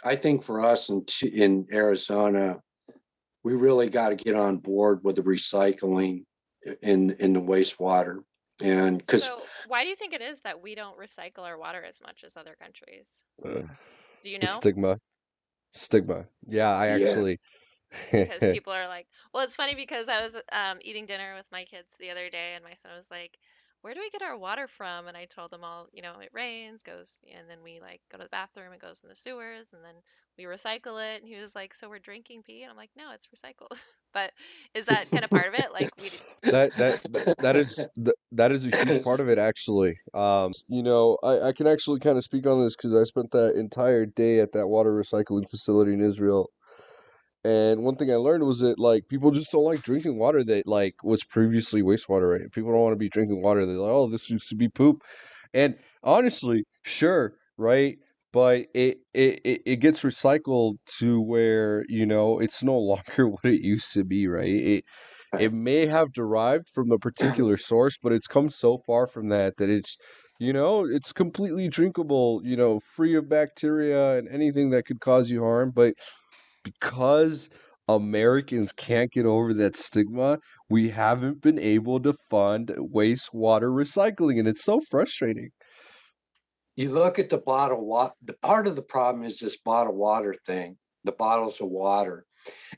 I think for us in Arizona, we really got to get on board with the recycling in the wastewater. And because So, why do you think it is that we don't recycle our water as much as other countries? Uh, Do you the know? stigma. Yeah, I yeah, actually. Because people are like, well, it's funny because I was eating dinner with my kids the other day, and my son was like, "Where do we get our water from?" And I told them all, it rains, goes, and then we like go to the bathroom, it goes in the sewers, and then we recycle it. And he was like, "So we're drinking pee?" And I'm like, "No, it's recycled." But is that kind of part of it? Like That is a huge part of it, actually. I can actually kind of speak on this because I spent that entire day at that water recycling facility in Israel. And one thing I learned was that like people just don't like drinking water that like was previously wastewater, right? People don't want to be drinking water. They're like, oh, this used to be poop. And honestly, sure, right? But it gets recycled to where, it's no longer what it used to be, right? It may have derived from a particular source, but it's come so far from that it's completely drinkable, free of bacteria and anything that could cause you harm. But because Americans can't get over that stigma, we haven't been able to fund wastewater recycling, and it's so frustrating. you look at the bottled water. The part of the problem is this bottled water thing, the bottles of water.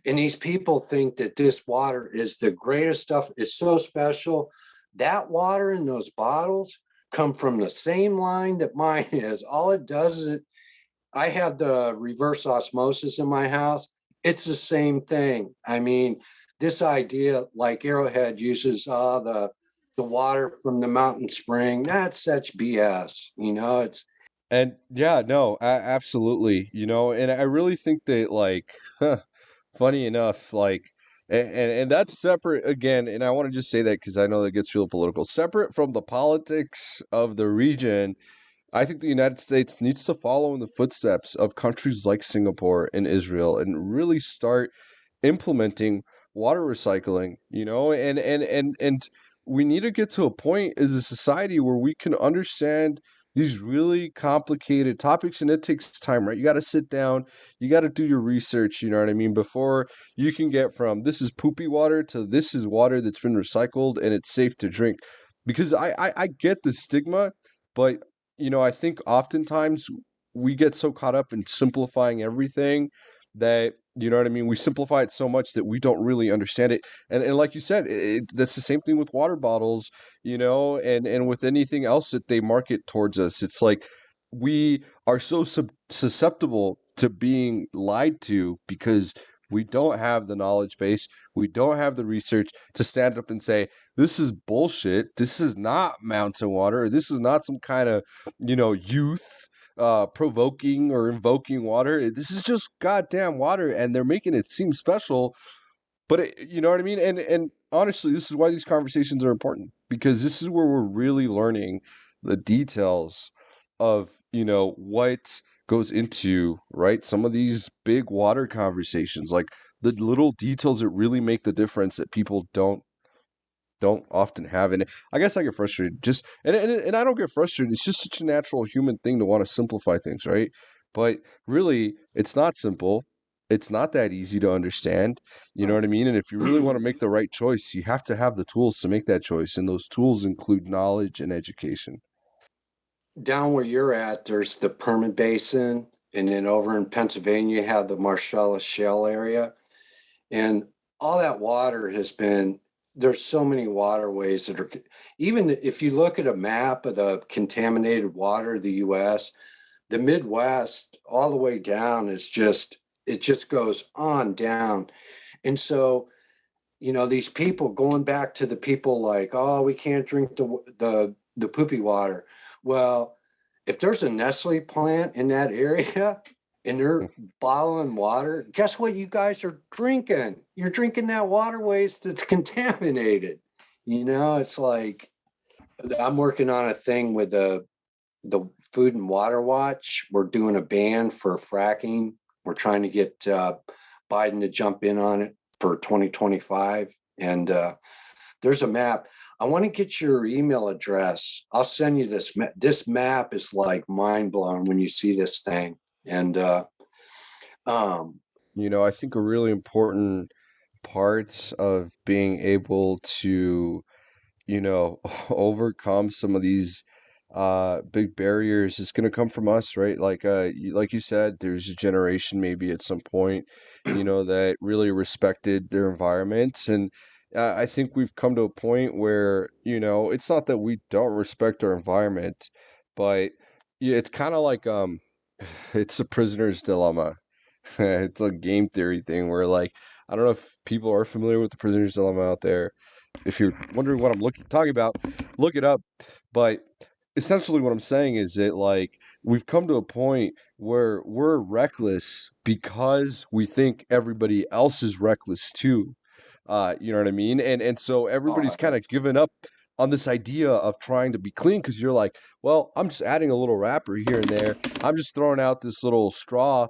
And these people think that this water is the greatest stuff. It's so special. That water in those bottles come from the same line that mine is. All it does is I have the reverse osmosis in my house. It's the same thing. I mean, this idea, like Arrowhead uses the water from the mountain spring, that's such BS. It's And yeah, no, absolutely. And I really think that funny enough, and that's separate again, and I want to just say that because I know that gets real political. Separate from the politics of the region, I think the United States needs to follow in the footsteps of countries like Singapore and Israel and really start implementing water recycling, and we need to get to a point as a society where we can understand these really complicated topics, and it takes time, right? You got to sit down, you got to do your research, you know what I mean, before you can get from this is poopy water to this is water that's been recycled and it's safe to drink. Because I get the stigma, but I think oftentimes we get so caught up in simplifying everything that what I mean. We simplify it so much that we don't really understand it. And like you said, that's the same thing with water bottles, and with anything else that they market towards us. It's like we are so susceptible to being lied to because we don't have the knowledge base, we don't have the research to stand up and say this is bullshit. This is not mountain water. Or this is not some kind of youth provoking or invoking water. This is just goddamn water, and they're making it seem special. But you know what I mean? And honestly, this is why these conversations are important because this is where we're really learning the details of what goes into right some of these big water conversations, like the little details that really make the difference that people don't often have. And I guess I get frustrated just and I don't get frustrated. It's just such a natural human thing to want to simplify things, right? But really, it's not simple. It's not that easy to understand. You know what I mean? And if you really want to make the right choice, you have to have the tools to make that choice. And those tools include knowledge and education. down where you're at, there's the Permian Basin, and then over in Pennsylvania, you have the Marcellus Shale area. And all that water has been, there's so many waterways that are, even if you look at a map of the contaminated water of the US, the Midwest all the way down is just, it just goes on down. And so, these people going back to the people like, oh, we can't drink the poopy water. Well, if there's a Nestle plant in that area and they're bottling water, guess what you guys are drinking? You're drinking that water waste that's contaminated. It's like I'm working on a thing with the Food and Water Watch. We're doing a ban for fracking. We're trying to get Biden to jump in on it for 2025. And there's a map. I want to get your email address. I'll send you this. This map is like mind blowing when you see this thing. And um, I think a really important parts of being able to overcome some of these big barriers is going to come from us, right? Like you said, there's a generation maybe at some point that really respected their environments, and I think we've come to a point where it's not that we don't respect our environment, but yeah, it's kind of like it's a prisoner's dilemma. It's a game theory thing where, like, I don't know if people are familiar with the prisoner's dilemma out there. If you're wondering what I'm talking about, look it up. But essentially what I'm saying is that, like, we've come to a point where we're reckless because we think everybody else is reckless too. You know what I mean? And so everybody's kind of given up on this idea of trying to be clean because you're like, well, I'm just adding a little wrapper here and there. I'm just throwing out this little straw,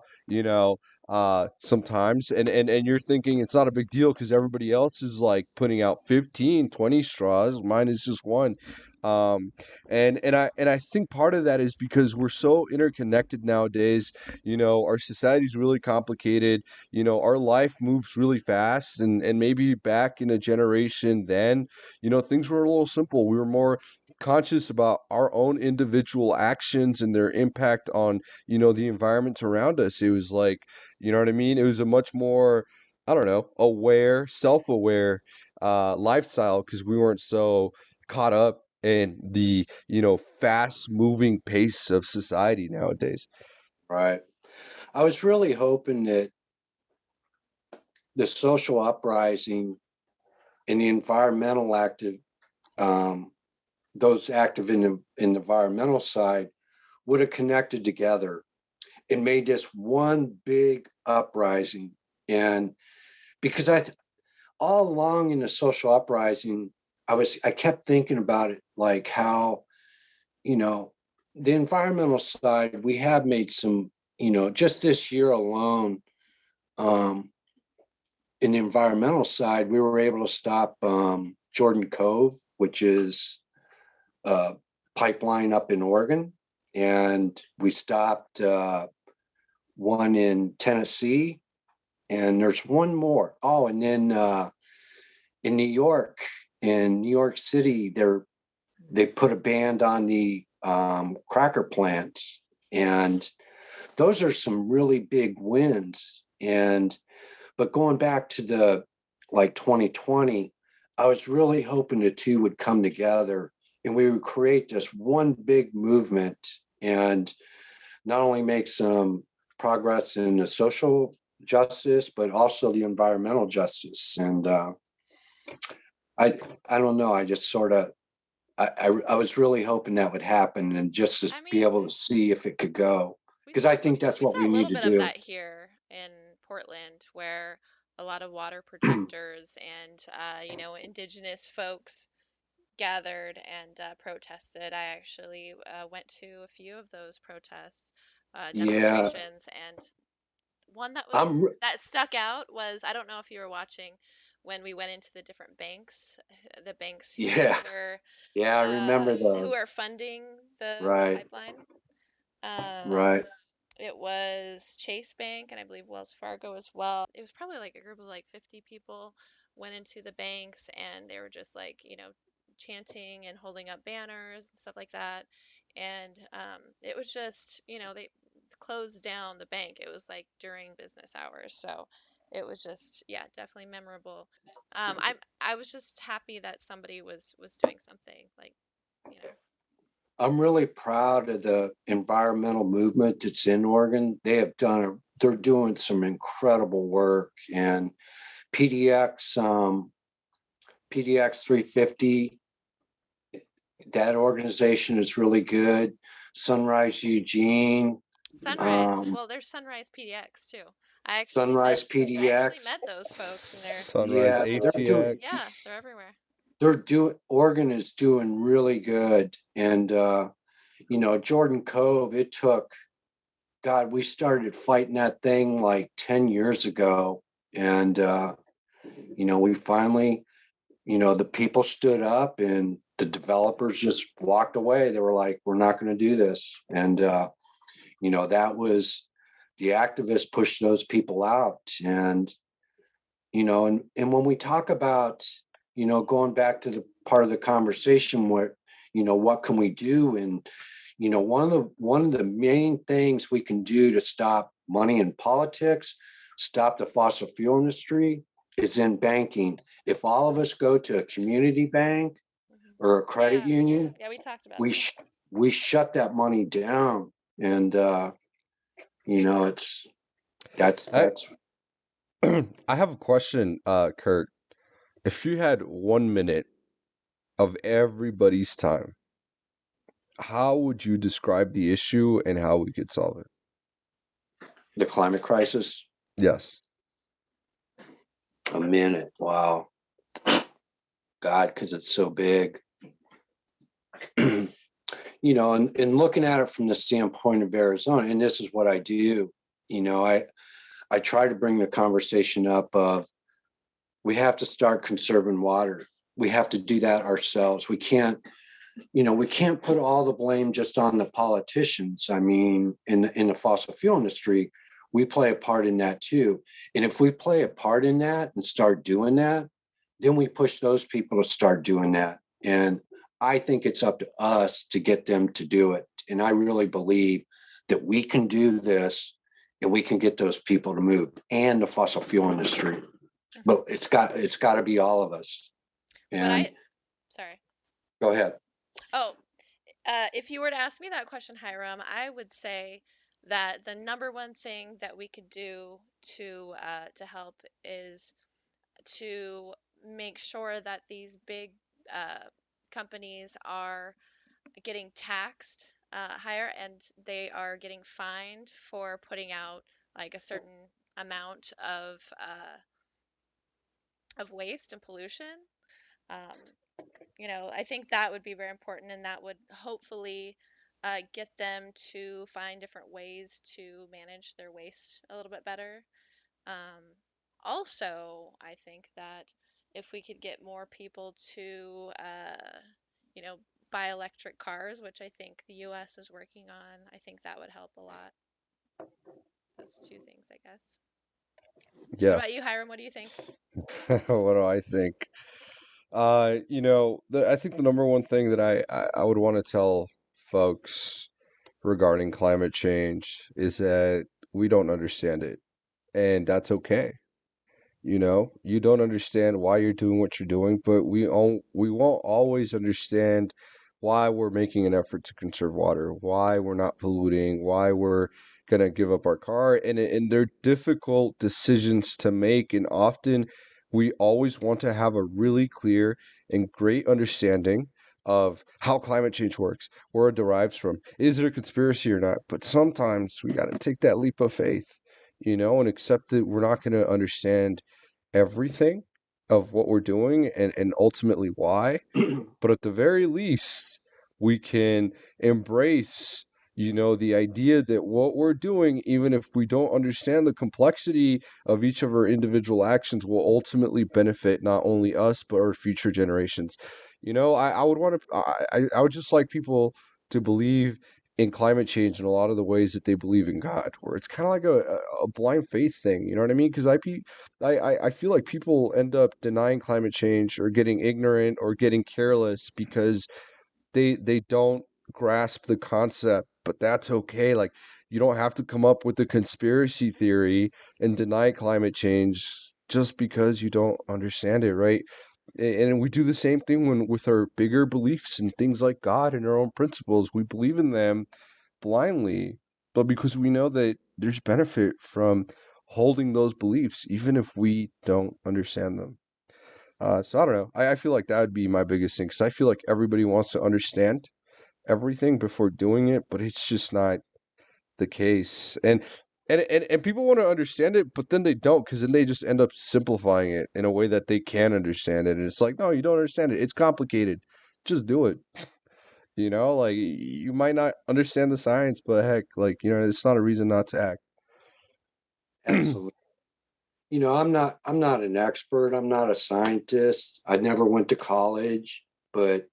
sometimes. And you're thinking it's not a big deal because everybody else is like putting out 15, 20 straws. Mine is just one. Um, and I think part of that is because we're so interconnected nowadays. Our society's really complicated. Our life moves really fast, and maybe back in a generation then, things were a little simple. We were more conscious about our own individual actions and their impact on, the environment around us. It was like, you know what I mean? It was a much more, I don't know, aware, self-aware lifestyle because we weren't so caught up in the, fast moving pace of society nowadays. right. I was really hoping that the social uprising and the environmental active, um, those active in the environmental side, would have connected together and made this one big uprising. And because all along in the social uprising, I kept thinking about it, like how, you know, the environmental side, we have made some, just this year alone, um, in the environmental side, we were able to stop Jordan Cove, which is a pipeline up in Oregon, and we stopped one in Tennessee, and there's one more. Oh, and then in New York City, they put a ban on the cracker plants, and those are some really big wins. But going back to the like 2020, I was really hoping the two would come together and we would create this one big movement and not only make some progress in the social justice, but also the environmental justice. And I don't know. I just sort of I was really hoping that would happen and just to I be mean, able to see if it could go, we because saw I think that's we what saw we a need little to bit of do. that here in Portland, where a lot of water protectors and indigenous folks gathered and protested. I actually went to a few of those protests, Yeah, demonstrations, and one I'm. that stuck out was, I don't know if you were watching when we went into the different banks, the banks Yeah, yeah, I remember who are those. funding the Right, pipeline. Um, right. it was Chase Bank and I believe Wells Fargo as well. It was probably like a group of like 50 people went into the banks and they were just like, chanting and holding up banners and stuff like that. And it was just, they closed down the bank. It was like during business hours. So it was just, yeah, definitely memorable. I was just happy that somebody was doing something like, you know. I'm really proud of the environmental movement that's in Oregon. They're doing some incredible work, and PDX, PDX 350, that organization is really good. Sunrise Eugene, Sunrise. um, Well, there's Sunrise PDX too. Sunrise I actually PDX. met those folks and they're Sunrise Yeah, yeah, ATX. they're everywhere. Oregon is doing really good. And Jordan Cove, it took, God, we started fighting that thing like 10 years ago. And we finally the people stood up and the developers just walked away. They were like, we're not going to do this. And, that was the activists pushed those people out. And, and when we talk about, going back to the part of the conversation where, what can we do? And, one of the main things we can do to stop money in politics, stop the fossil fuel industry, is in banking. If all of us go to a community bank or a credit union, Yeah, we talked about we this. we shut that money down. And it's that's I I have a question, Kurt. If you had 1 minute of everybody's time, how would you describe the issue and how we could solve it? the climate crisis. Yes. A minute. Wow. God, because it's so big. And looking at it from the standpoint of Arizona, and this is what I do, I try to bring the conversation up of we have to start conserving water. We have to do that ourselves. We can't put all the blame just on the politicians. I mean, in the fossil fuel industry, we play a part in that too. And if we play a part in that and start doing that, then we push those people to start doing that. And I think it's up to us to get them to do it. And I really believe that we can do this and we can get those people to move, and the fossil fuel industry. But it's got to be all of us. And Sorry. go ahead. Oh, if you were to ask me that question, Hiram, I would say that the number one thing that we could do to help is to make sure that these big uh, companies are getting taxed higher, and they are getting fined for putting out like a certain amount of waste and pollution. Um, I think that would be very important, and that would hopefully get them to find different ways to manage their waste a little bit better. Um, Also, I think that if we could get more people to, you know, buy electric cars, which I think the US is working on, I think that would help a lot. Those two things, I guess. What Yeah. about you, Hiram? What do you think? What do I think? I think the number one thing that I would want to tell folks regarding climate change is that we don't understand it, and that's okay. You don't understand why you're doing what you're doing, but we won't always understand why we're making an effort to conserve water, why we're not polluting, why we're gonna give up our car, and they're difficult decisions to make, and often we always want to have a really clear and great understanding of how climate change works, where it derives from, is it a conspiracy or not? But sometimes we got to take that leap of faith, and accept that we're not going to understand everything of what we're doing and ultimately why, but at the very least, we can embrace, the idea that what we're doing, even if we don't understand the complexity of each of our individual actions, will ultimately benefit not only us, but our future generations. I would want to, I would just like people to believe in climate change in a lot of the ways that they believe in God, where it's kind of like a blind faith thing. You know what I mean? Because I feel like people end up denying climate change or getting ignorant or getting careless because they don't grasp the concept, but that's okay. Like, you don't have to come up with a conspiracy theory and deny climate change just because you don't understand it, right? And we do the same thing with our bigger beliefs and things like God and our own principles. We believe in them blindly, but because we know that there's benefit from holding those beliefs, even if we don't understand them. So I don't know. I feel like that would be my biggest thing because I feel like everybody wants to understand everything before doing it, but it's just not the case. And people want to understand it, but then they don't, because then they just end up simplifying it in a way that they can understand it. And it's like, no, you don't understand it. It's complicated. Just do it. Like, you might not understand the science, but heck, like, it's not a reason not to act. Absolutely. I'm not an expert. I'm not a scientist. I never went to college, but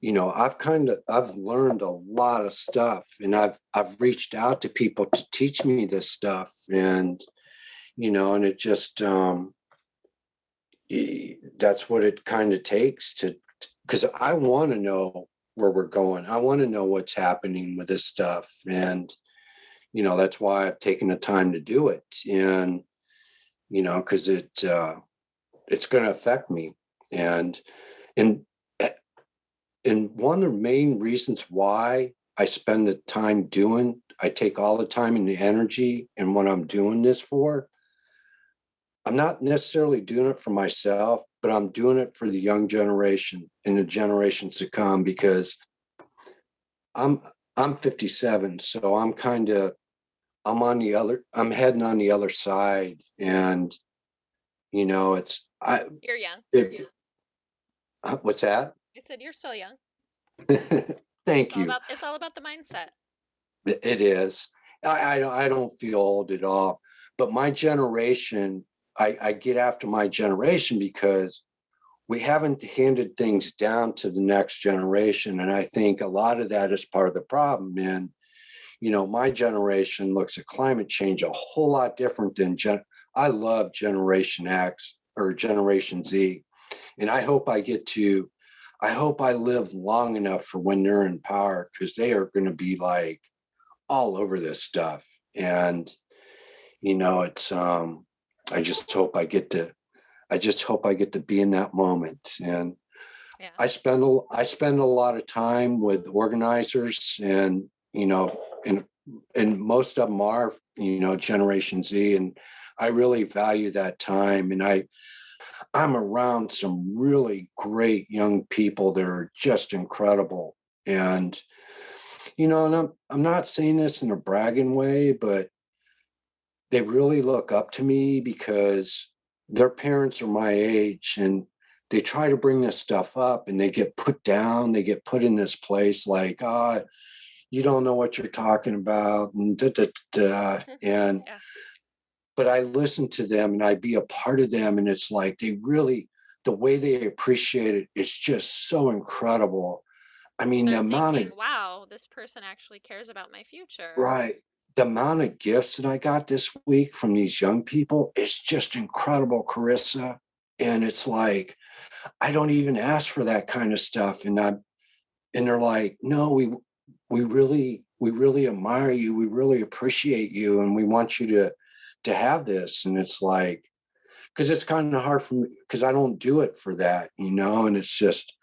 I've learned a lot of stuff, and I've reached out to people to teach me this stuff, and and it just that's what it kind of takes to, because I want to know where we're going. I want to know what's happening with this stuff, and that's why I've taken the time to do it, and because it's going to affect me, and and and one of the main reasons why I take all the time and the energy and what I'm doing this for, I'm not necessarily doing it for myself, but I'm doing it for the young generation and the generations to come, because I'm I'm 57, so I'm heading on the other side, and it's I You're young. it, what's that? I said you're still young. Thank you. It's all about the mindset. It is. I don't feel old at all, but my generation, I get after my generation because we haven't handed things down to the next generation, and I think a lot of that is part of the problem. And my generation looks at climate change a whole lot different than I love Generation X or Generation Z, and I hope I live long enough for when they're in power, because they are going to be like all over this stuff. And it's I just hope I get to be in that moment. And Yeah. I spend a lot of time with organizers, and and most of them are Generation Z, and I really value that time. And I'm around some really great young people that are just incredible. And and I'm not saying this in a bragging way, but they really look up to me because their parents are my age, and they try to bring this stuff up, and they get put down, they get put in this place like, you don't know what you're talking about, and da, da, da, da. And Yeah. but I listen to them, and I be a part of them, and it's like the way they appreciate it is just so incredible. I mean, They're thinking, wow, this person actually cares about my future. right, the amount of gifts that I got this week from these young people is just incredible, Carissa. And it's like, I don't even ask for that kind of stuff. And they're like, no, we really admire you. We really appreciate you. And we want you to have this. And it's like, because it's kind of hard for me, because I don't do it for that, and it's just,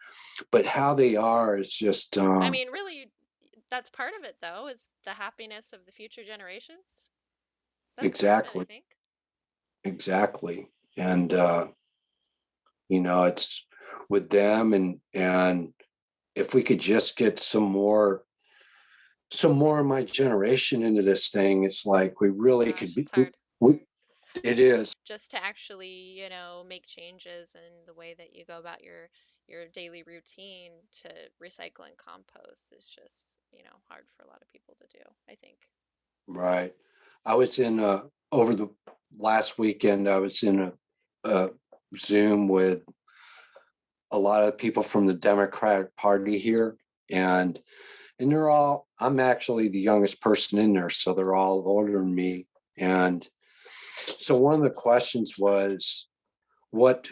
but how they are is just, I mean, really, that's part of it, though, is the happiness of the future generations. That's part of it, I exactly, think. exactly. And, it's with them, and if we could just get some more of my generation into this thing, it's like we really could Gosh, be, it's hard. we, it is. Just to actually, make changes in the way that you go about your daily routine to recycle and compost is just, hard for a lot of people to do, I think. Right. I was in over the last weekend, I was in a Zoom with a lot of people from the Democratic Party here, and I'm actually the youngest person in there, so they're all older than me. And so one of the questions was, what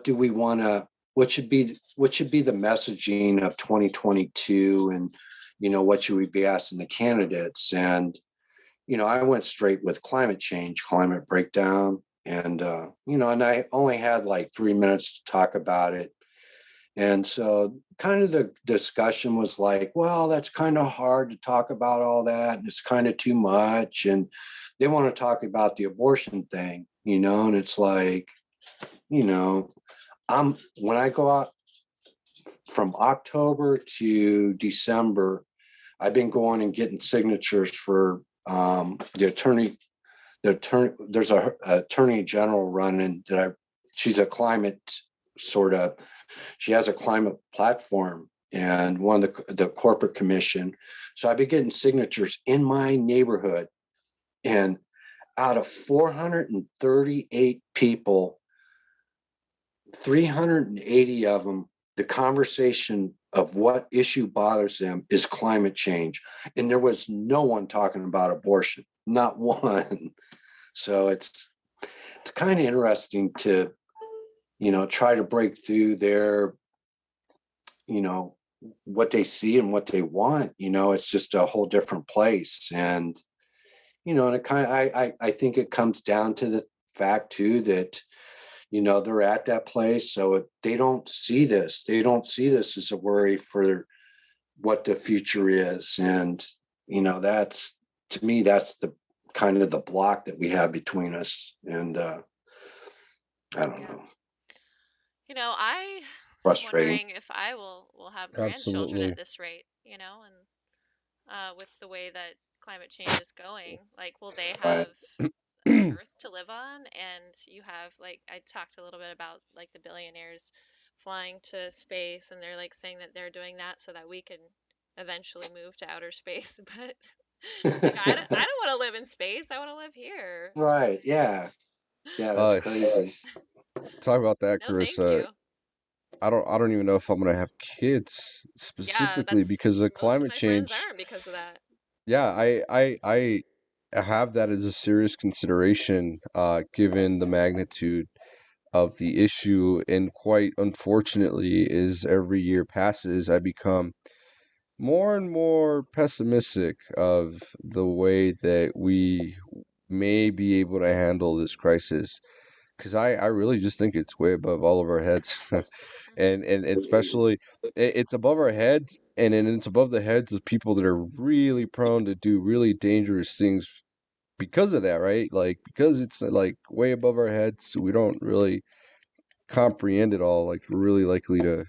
do we want to, what should be the messaging of 2022, and what should we be asking the candidates? And I went straight with climate change, climate breakdown. And, and I only had like 3 minutes to talk about it. And so kind of the discussion was like, well, that's kind of hard to talk about all that, and it's kind of too much. And they want to talk about the abortion thing, and it's like, you know, when I go out from October to December, I've been going and getting signatures for there's a attorney general running she's a climate sort of, she has a climate platform and won the corporate commission. So I've been getting signatures in my neighborhood, and out of 438 people, 380 of them, the conversation of what issue bothers them is climate change. And there was no one talking about abortion, not one. So it's kind of interesting to, try to break through their, what they see and what they want. It's just a whole different place. And, and it kind of, I think it comes down to the fact too that, they're at that place. So they don't see this. They don't see this as a worry for what the future is. And, that's, to me, that's the kind of the block that we have between us. And I don't Yeah. know, I am frustrating. wondering if I will have grandchildren Absolutely. at this rate, and with the way that climate change is going, like, will they Right. have an Earth to live on? And you have, like, I talked a little bit about, like, the billionaires flying to space, and they're like saying that they're doing that so that we can eventually move to outer space. But like, I don't want to live in space. I want to live here. Right. Yeah. Yeah. That's Uh, crazy. talk about that, No, thank Carissa. you. I don't even know if I'm gonna have kids Yeah, specifically that's because of most of climate my friends change. aren't because of that. Yeah, I have that as a serious consideration, given the magnitude of the issue, and quite unfortunately, as every year passes, I become more and more pessimistic of the way that we may be able to handle this crisis. Because I really just think it's way above all of our heads, and especially it's above our heads, and then it's above the heads of people that are really prone to do really dangerous things because of that, right? Like because it's like way above our heads, we don't really comprehend it all. Like we're really likely to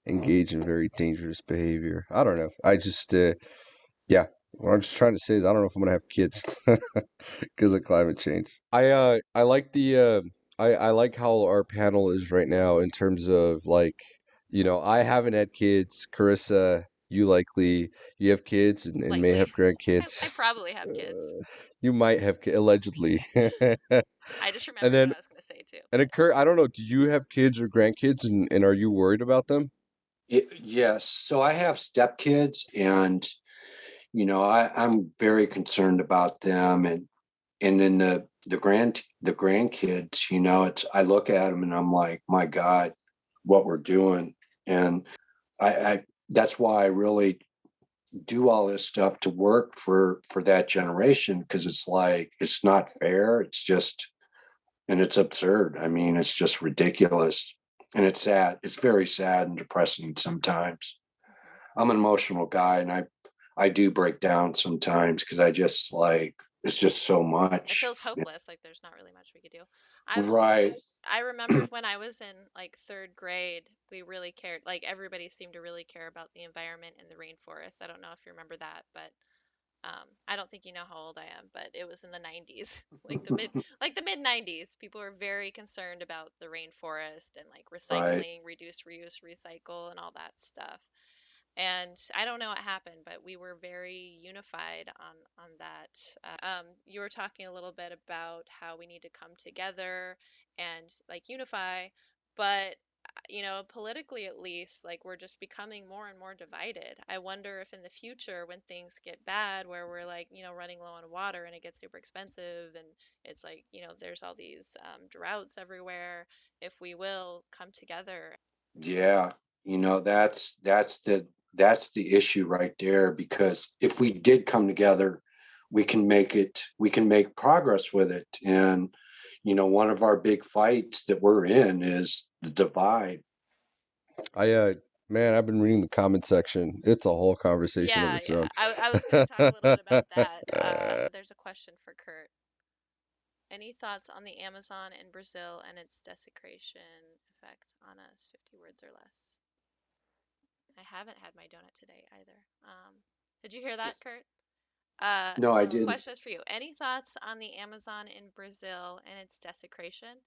engage in very dangerous behavior. I don't know. I just yeah. What I'm just trying to say is I don't know if I'm gonna have kids because of climate change. I like the I like how our panel is right now in terms of like, I haven't had kids. Carissa, you have kids and may have Likely. I grandkids. probably have kids. Uh, you might have allegedly. I just And remembered what then I was going to say too. Kurt, I don't know, do you have kids or grandkids, and are you worried about them? Yes. So I have stepkids, and I'm very concerned about them, and then the grandkids. It's I look at them and I'm like, my God, what we're doing, and I that's why I really do all this stuff to work for that generation, because it's like it's not fair. It's just, and it's absurd. I mean, it's just ridiculous, and it's sad. It's very sad and depressing sometimes. Hmm. I'm an emotional guy, and I do break down sometimes because I just like it's just so It much. feels hopeless, like there's not really much we could do. I'm Right. I remembered when I was in like third grade, we really cared, like everybody seemed to really care about the environment and the rainforest. I don't know if you remember that, but I don't think you know how old I am, but it was in the 90s, like the mid 90s. People were very concerned about the rainforest and like Right. recycling, reduce, reuse, recycle, and all that stuff. And I don't know what happened, but we were very unified on that. You were talking a little bit about how we need to come together and like unify, but politically at least, like we're just becoming more and more divided. I wonder if in the future, when things get bad, where we're like, running low on water and it gets super expensive, and it's like, there's all these droughts everywhere, if we will come together. Yeah. That's the issue right there, because if we did come together, we can make progress with it. And one of our big fights that we're in is the divide. I Man, I've been reading the comment section. It's a whole conversation of Yeah, its yeah. own. I was going to talk a little bit about that. There's a question for Kurt. Any thoughts on the Amazon in Brazil and its desecration effect on us? 50 words or less. I haven't had my donut today either. Did you hear that, Kurt? No, I This didn't. question is for you. Any thoughts on the Amazon in Brazil and its desecration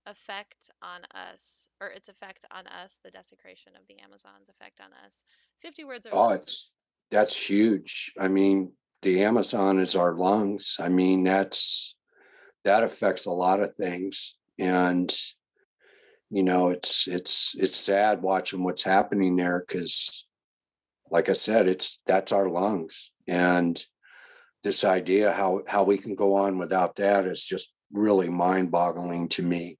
effect on us, or its effect on us, the desecration of the Amazon's effect on us? 50 words or Oh, less. it's that's huge. I mean, the Amazon is our lungs. I mean, that affects a lot of things. And it's sad watching what's happening there, because like I said, that's our lungs. And this idea how we can go on without that is just really mind-boggling to me,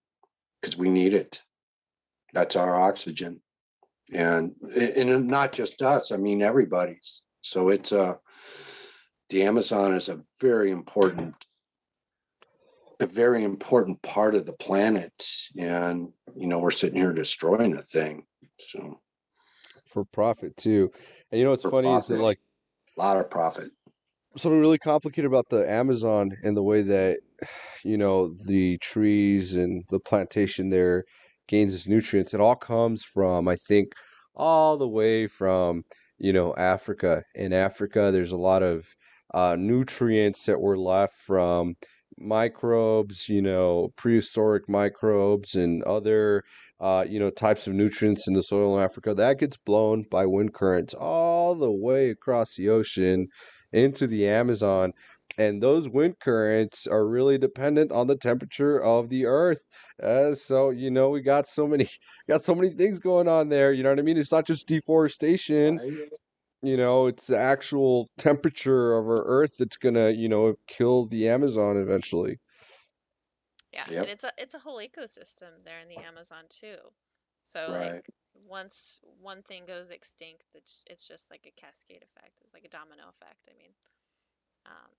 because we need it. That's our oxygen. And not just us, I mean everybody's. So the Amazon is a very important part of the planet. And we're sitting here destroying the thing. So For profit too. And what's for funny is that, profit, like, a lot of profit. something really complicated about the Amazon and the way that the trees and the plantation there gains its nutrients. It all comes from, I think, all the way from Africa. In Africa, there's a lot of nutrients that were left from microbes, prehistoric microbes and other types of nutrients in the soil in Africa that gets blown by wind currents all the way across the ocean into the Amazon. And those wind currents are really dependent on the temperature of the earth. So we got so many got so many things going on there. You know what I mean? It's not just deforestation. Right. It's the actual temperature of our earth that's gonna kill the Amazon eventually. Yeah, and Yep. it's a whole ecosystem there in the Amazon too. So like Right. once one thing goes extinct, it's just like a cascade effect. It's like a domino effect. I mean, um,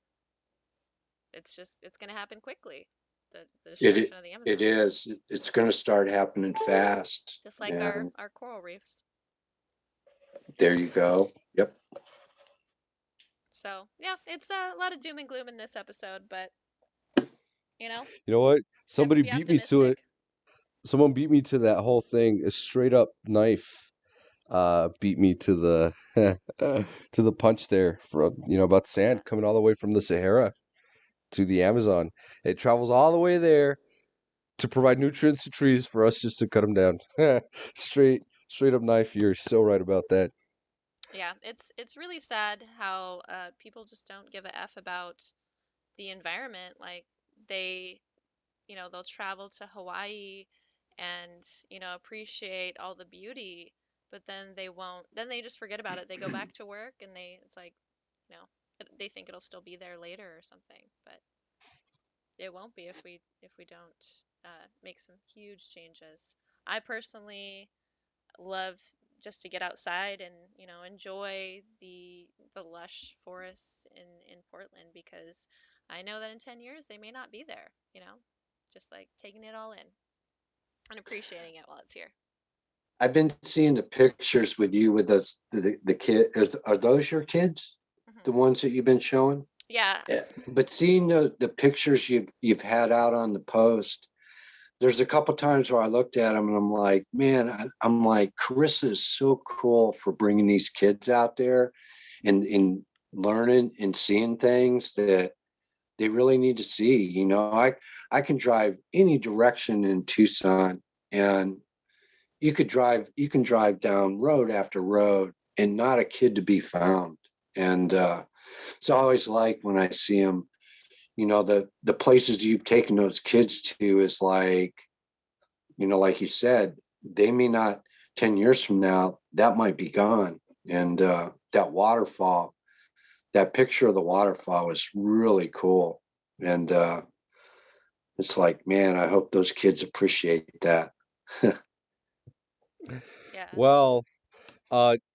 it's gonna happen quickly. The It destruction of the it Amazon, is. It's going to start happening fast. just like And our coral reefs. there you go. Yep. So yeah, it's a lot of doom and gloom in this episode, but you know, You know what? we have to Somebody be beat me to it. optimistic. Someone beat me to that whole thing. A straight up knife beat me to the to the punch there from about sand coming all the way from the Sahara to the Amazon. It travels all the way there to provide nutrients to trees for us just to cut them down. Straight up knife. You're so right about that. Yeah, it's really sad how people just don't give a F about the environment. Like they, they'll travel to Hawaii and, appreciate all the beauty, but then they won't, then they just forget about it. They go back to work and it's like, you know, they think it'll still be there later or something, but it won't be if we don't make some huge changes. I personally love just to get outside and enjoy the lush forests in Portland, because I know that in 10 years they may not be there, just like taking it all in and appreciating it while it's here. I've been seeing the pictures with you with the kid. Are those your kids? The Hmm. ones that you've been showing? Yeah. Yeah. But seeing the pictures you've had out on the post, there's a couple times where I looked at them and I'm like, man, I'm like, Carissa is so cool for bringing these kids out there and learning and seeing things that they really need to see. I can drive any direction in Tucson, and you can drive down road after road and not a kid to be found. And so I always like when I see them. The places you've taken those kids to is like, like you said, they may not, 10 years from now, that might be gone. And that waterfall, that picture of the waterfall was really cool. And it's like, man, I hope those kids appreciate that. Yeah. Well,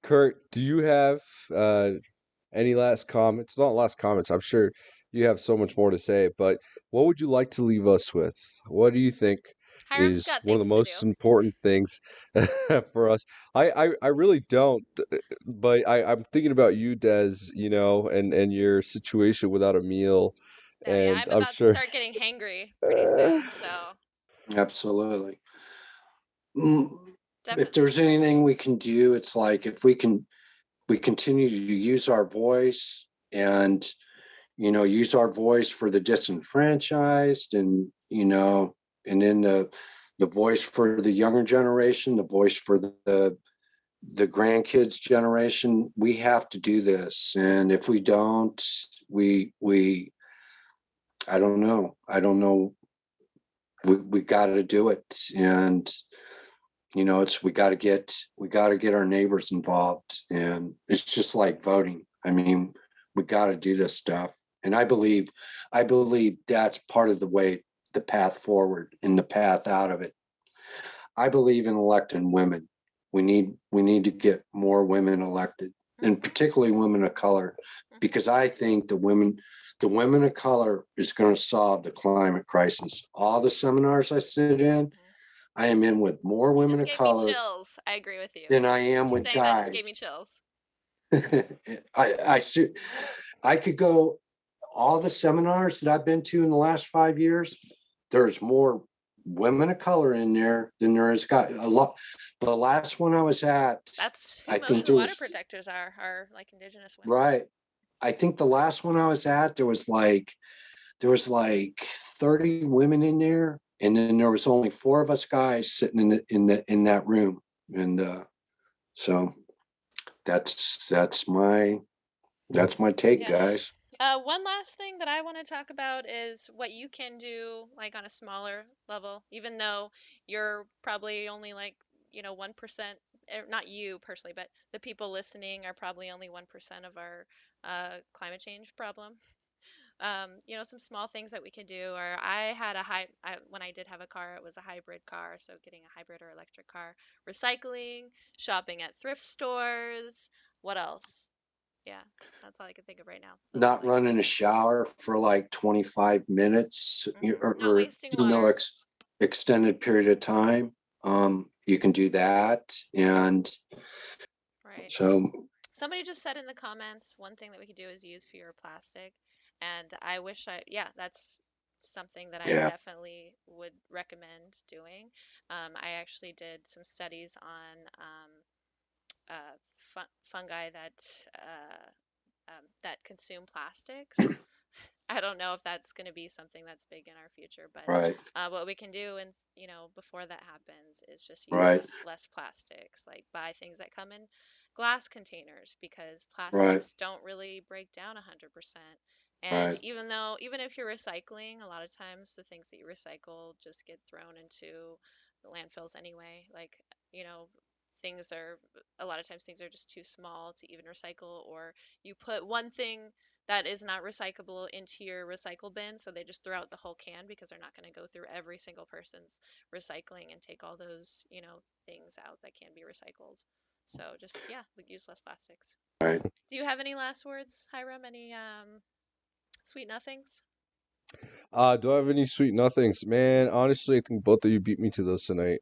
Kurt, do you have any last comments? Not last comments. I'm sure you have so much more to say, but what would you like to leave us with? What do you think Hiram's is got one of the things to do. most important things for us? I really don't, but I'm thinking about you, Des, and your situation without a meal, No, yeah, and I'm I'm about to sure. start getting hangry pretty soon, so Absolutely. Mm, If definitely. there's anything we can do, it's like if we continue to use our voice, and use our voice for the disenfranchised, and and then the voice for the younger generation, the voice for the grandkids generation. We have to do this, and if we don't, we I don't know. I don't know. We got to do it, and it's we got to get our neighbors involved, and it's just like voting. I mean, we got to do this stuff, and I believe that's part of the way, the path forward and the path out of it. I believe in electing women. We need to get more women elected, and particularly women of color, because I think the women of color is going to solve the climate crisis. All the seminars I sit in, I am in with more It women just of gave me color chills. I agree with you. than I am You with saying that just guys. gave me chills. I could go all the seminars that I've been to in the last 5 years. There's more women of color in there than there is got a lot. The last one I was at, That's who I most think of the there water was protectors are like indigenous women. right. I think the last one I was at, there was like 30 women in there, and then there was only four of us guys sitting in that room, and so that's my take, Yeah. guys. One last thing that I want to talk about is what you can do like on a smaller level, even though you're probably only like, 1%, not you personally, but the people listening are probably only 1% of our climate change problem. Some small things that we can do are I had when I did have a car, it was a hybrid car, so getting a hybrid or electric car, recycling, shopping at thrift stores. What else? Yeah, that's all I can think of right now. Those are Not like the running a basic things. shower for like 25 minutes, Not or wasting water. extended period of time. You can do that, and Right. so Somebody just said in the comments, one thing that we could do is use fewer plastic. And I wish yeah, that's something that I yeah, definitely would recommend doing. I actually did some studies on fungi that consume plastics. I don't know if that's going to be something that's big in our future, but right, what we can do, and before that happens, is just use right, less plastics. Like buy things that come in glass containers because right, plastics don't really break down 100%. And right, even if you're recycling, a lot of times the things that you recycle just get thrown into the landfills anyway. Like, you know, things are a lot of times things are just too small to even recycle, or you put one thing that is not recyclable into your recycle bin, so they just throw out the whole can because they're not going to go through every single person's recycling and take all those, things out that can be recycled. So just, yeah, use less plastics. right. Do you have any last words, Hiram? Any sweet nothings? Do I have any sweet nothings? Man, honestly, I think both of you beat me to those tonight.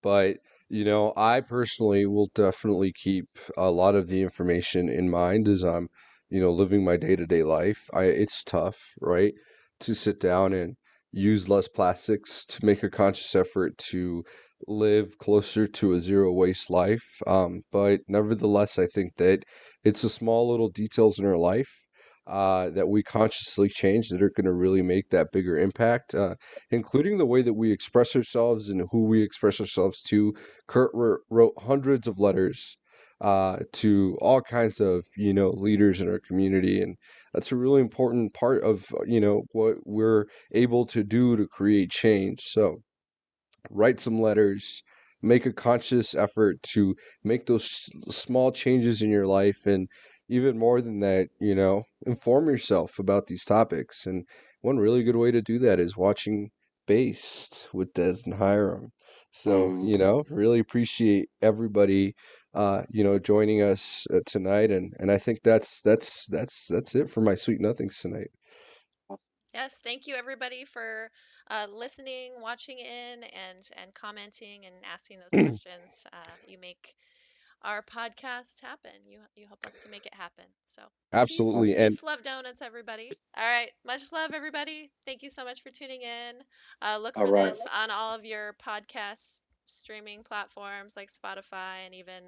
But I personally will definitely keep a lot of the information in mind as I'm, living my day-to-day life. It's tough, right? To sit down and use less plastics, to make a conscious effort to live closer to a zero waste life. But nevertheless, I think that it's the small little details in our life that we consciously change that are going to really make that bigger impact, including the way that we express ourselves and who we express ourselves to. Kurt wrote hundreds of letters to all kinds of, leaders in our community. And that's a really important part of, what we're able to do to create change. So, write some letters, make a conscious effort to make those small changes in your life. And even more than that, inform yourself about these topics. And one really good way to do that is watching Based with Des and Hiram. So, Mm. really appreciate everybody joining us tonight. And I think that's it for my sweet nothings tonight. Yes, thank you everybody for listening, watching in, and commenting and asking those questions. You make our podcast happen. You help us to make it happen. So Absolutely. And peace, love, donuts, everybody. All right, much love, everybody. Thank you so much for tuning in. Look All for right, this on all of your podcast streaming platforms like Spotify and even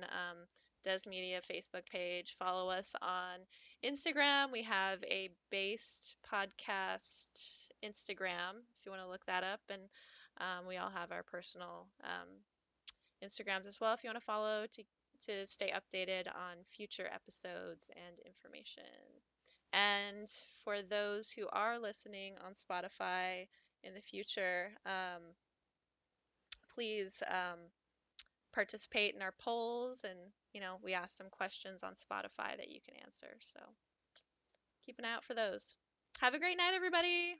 Des Media Facebook page. Follow us on Instagram. We have a based podcast Instagram if you want to look that up, and we all have our personal Instagrams as well if you want to follow to stay updated on future episodes and information. And for those who are listening on Spotify in the future, please participate in our polls. And, we ask some questions on Spotify that you can answer. So keep an eye out for those. Have a great night, everybody.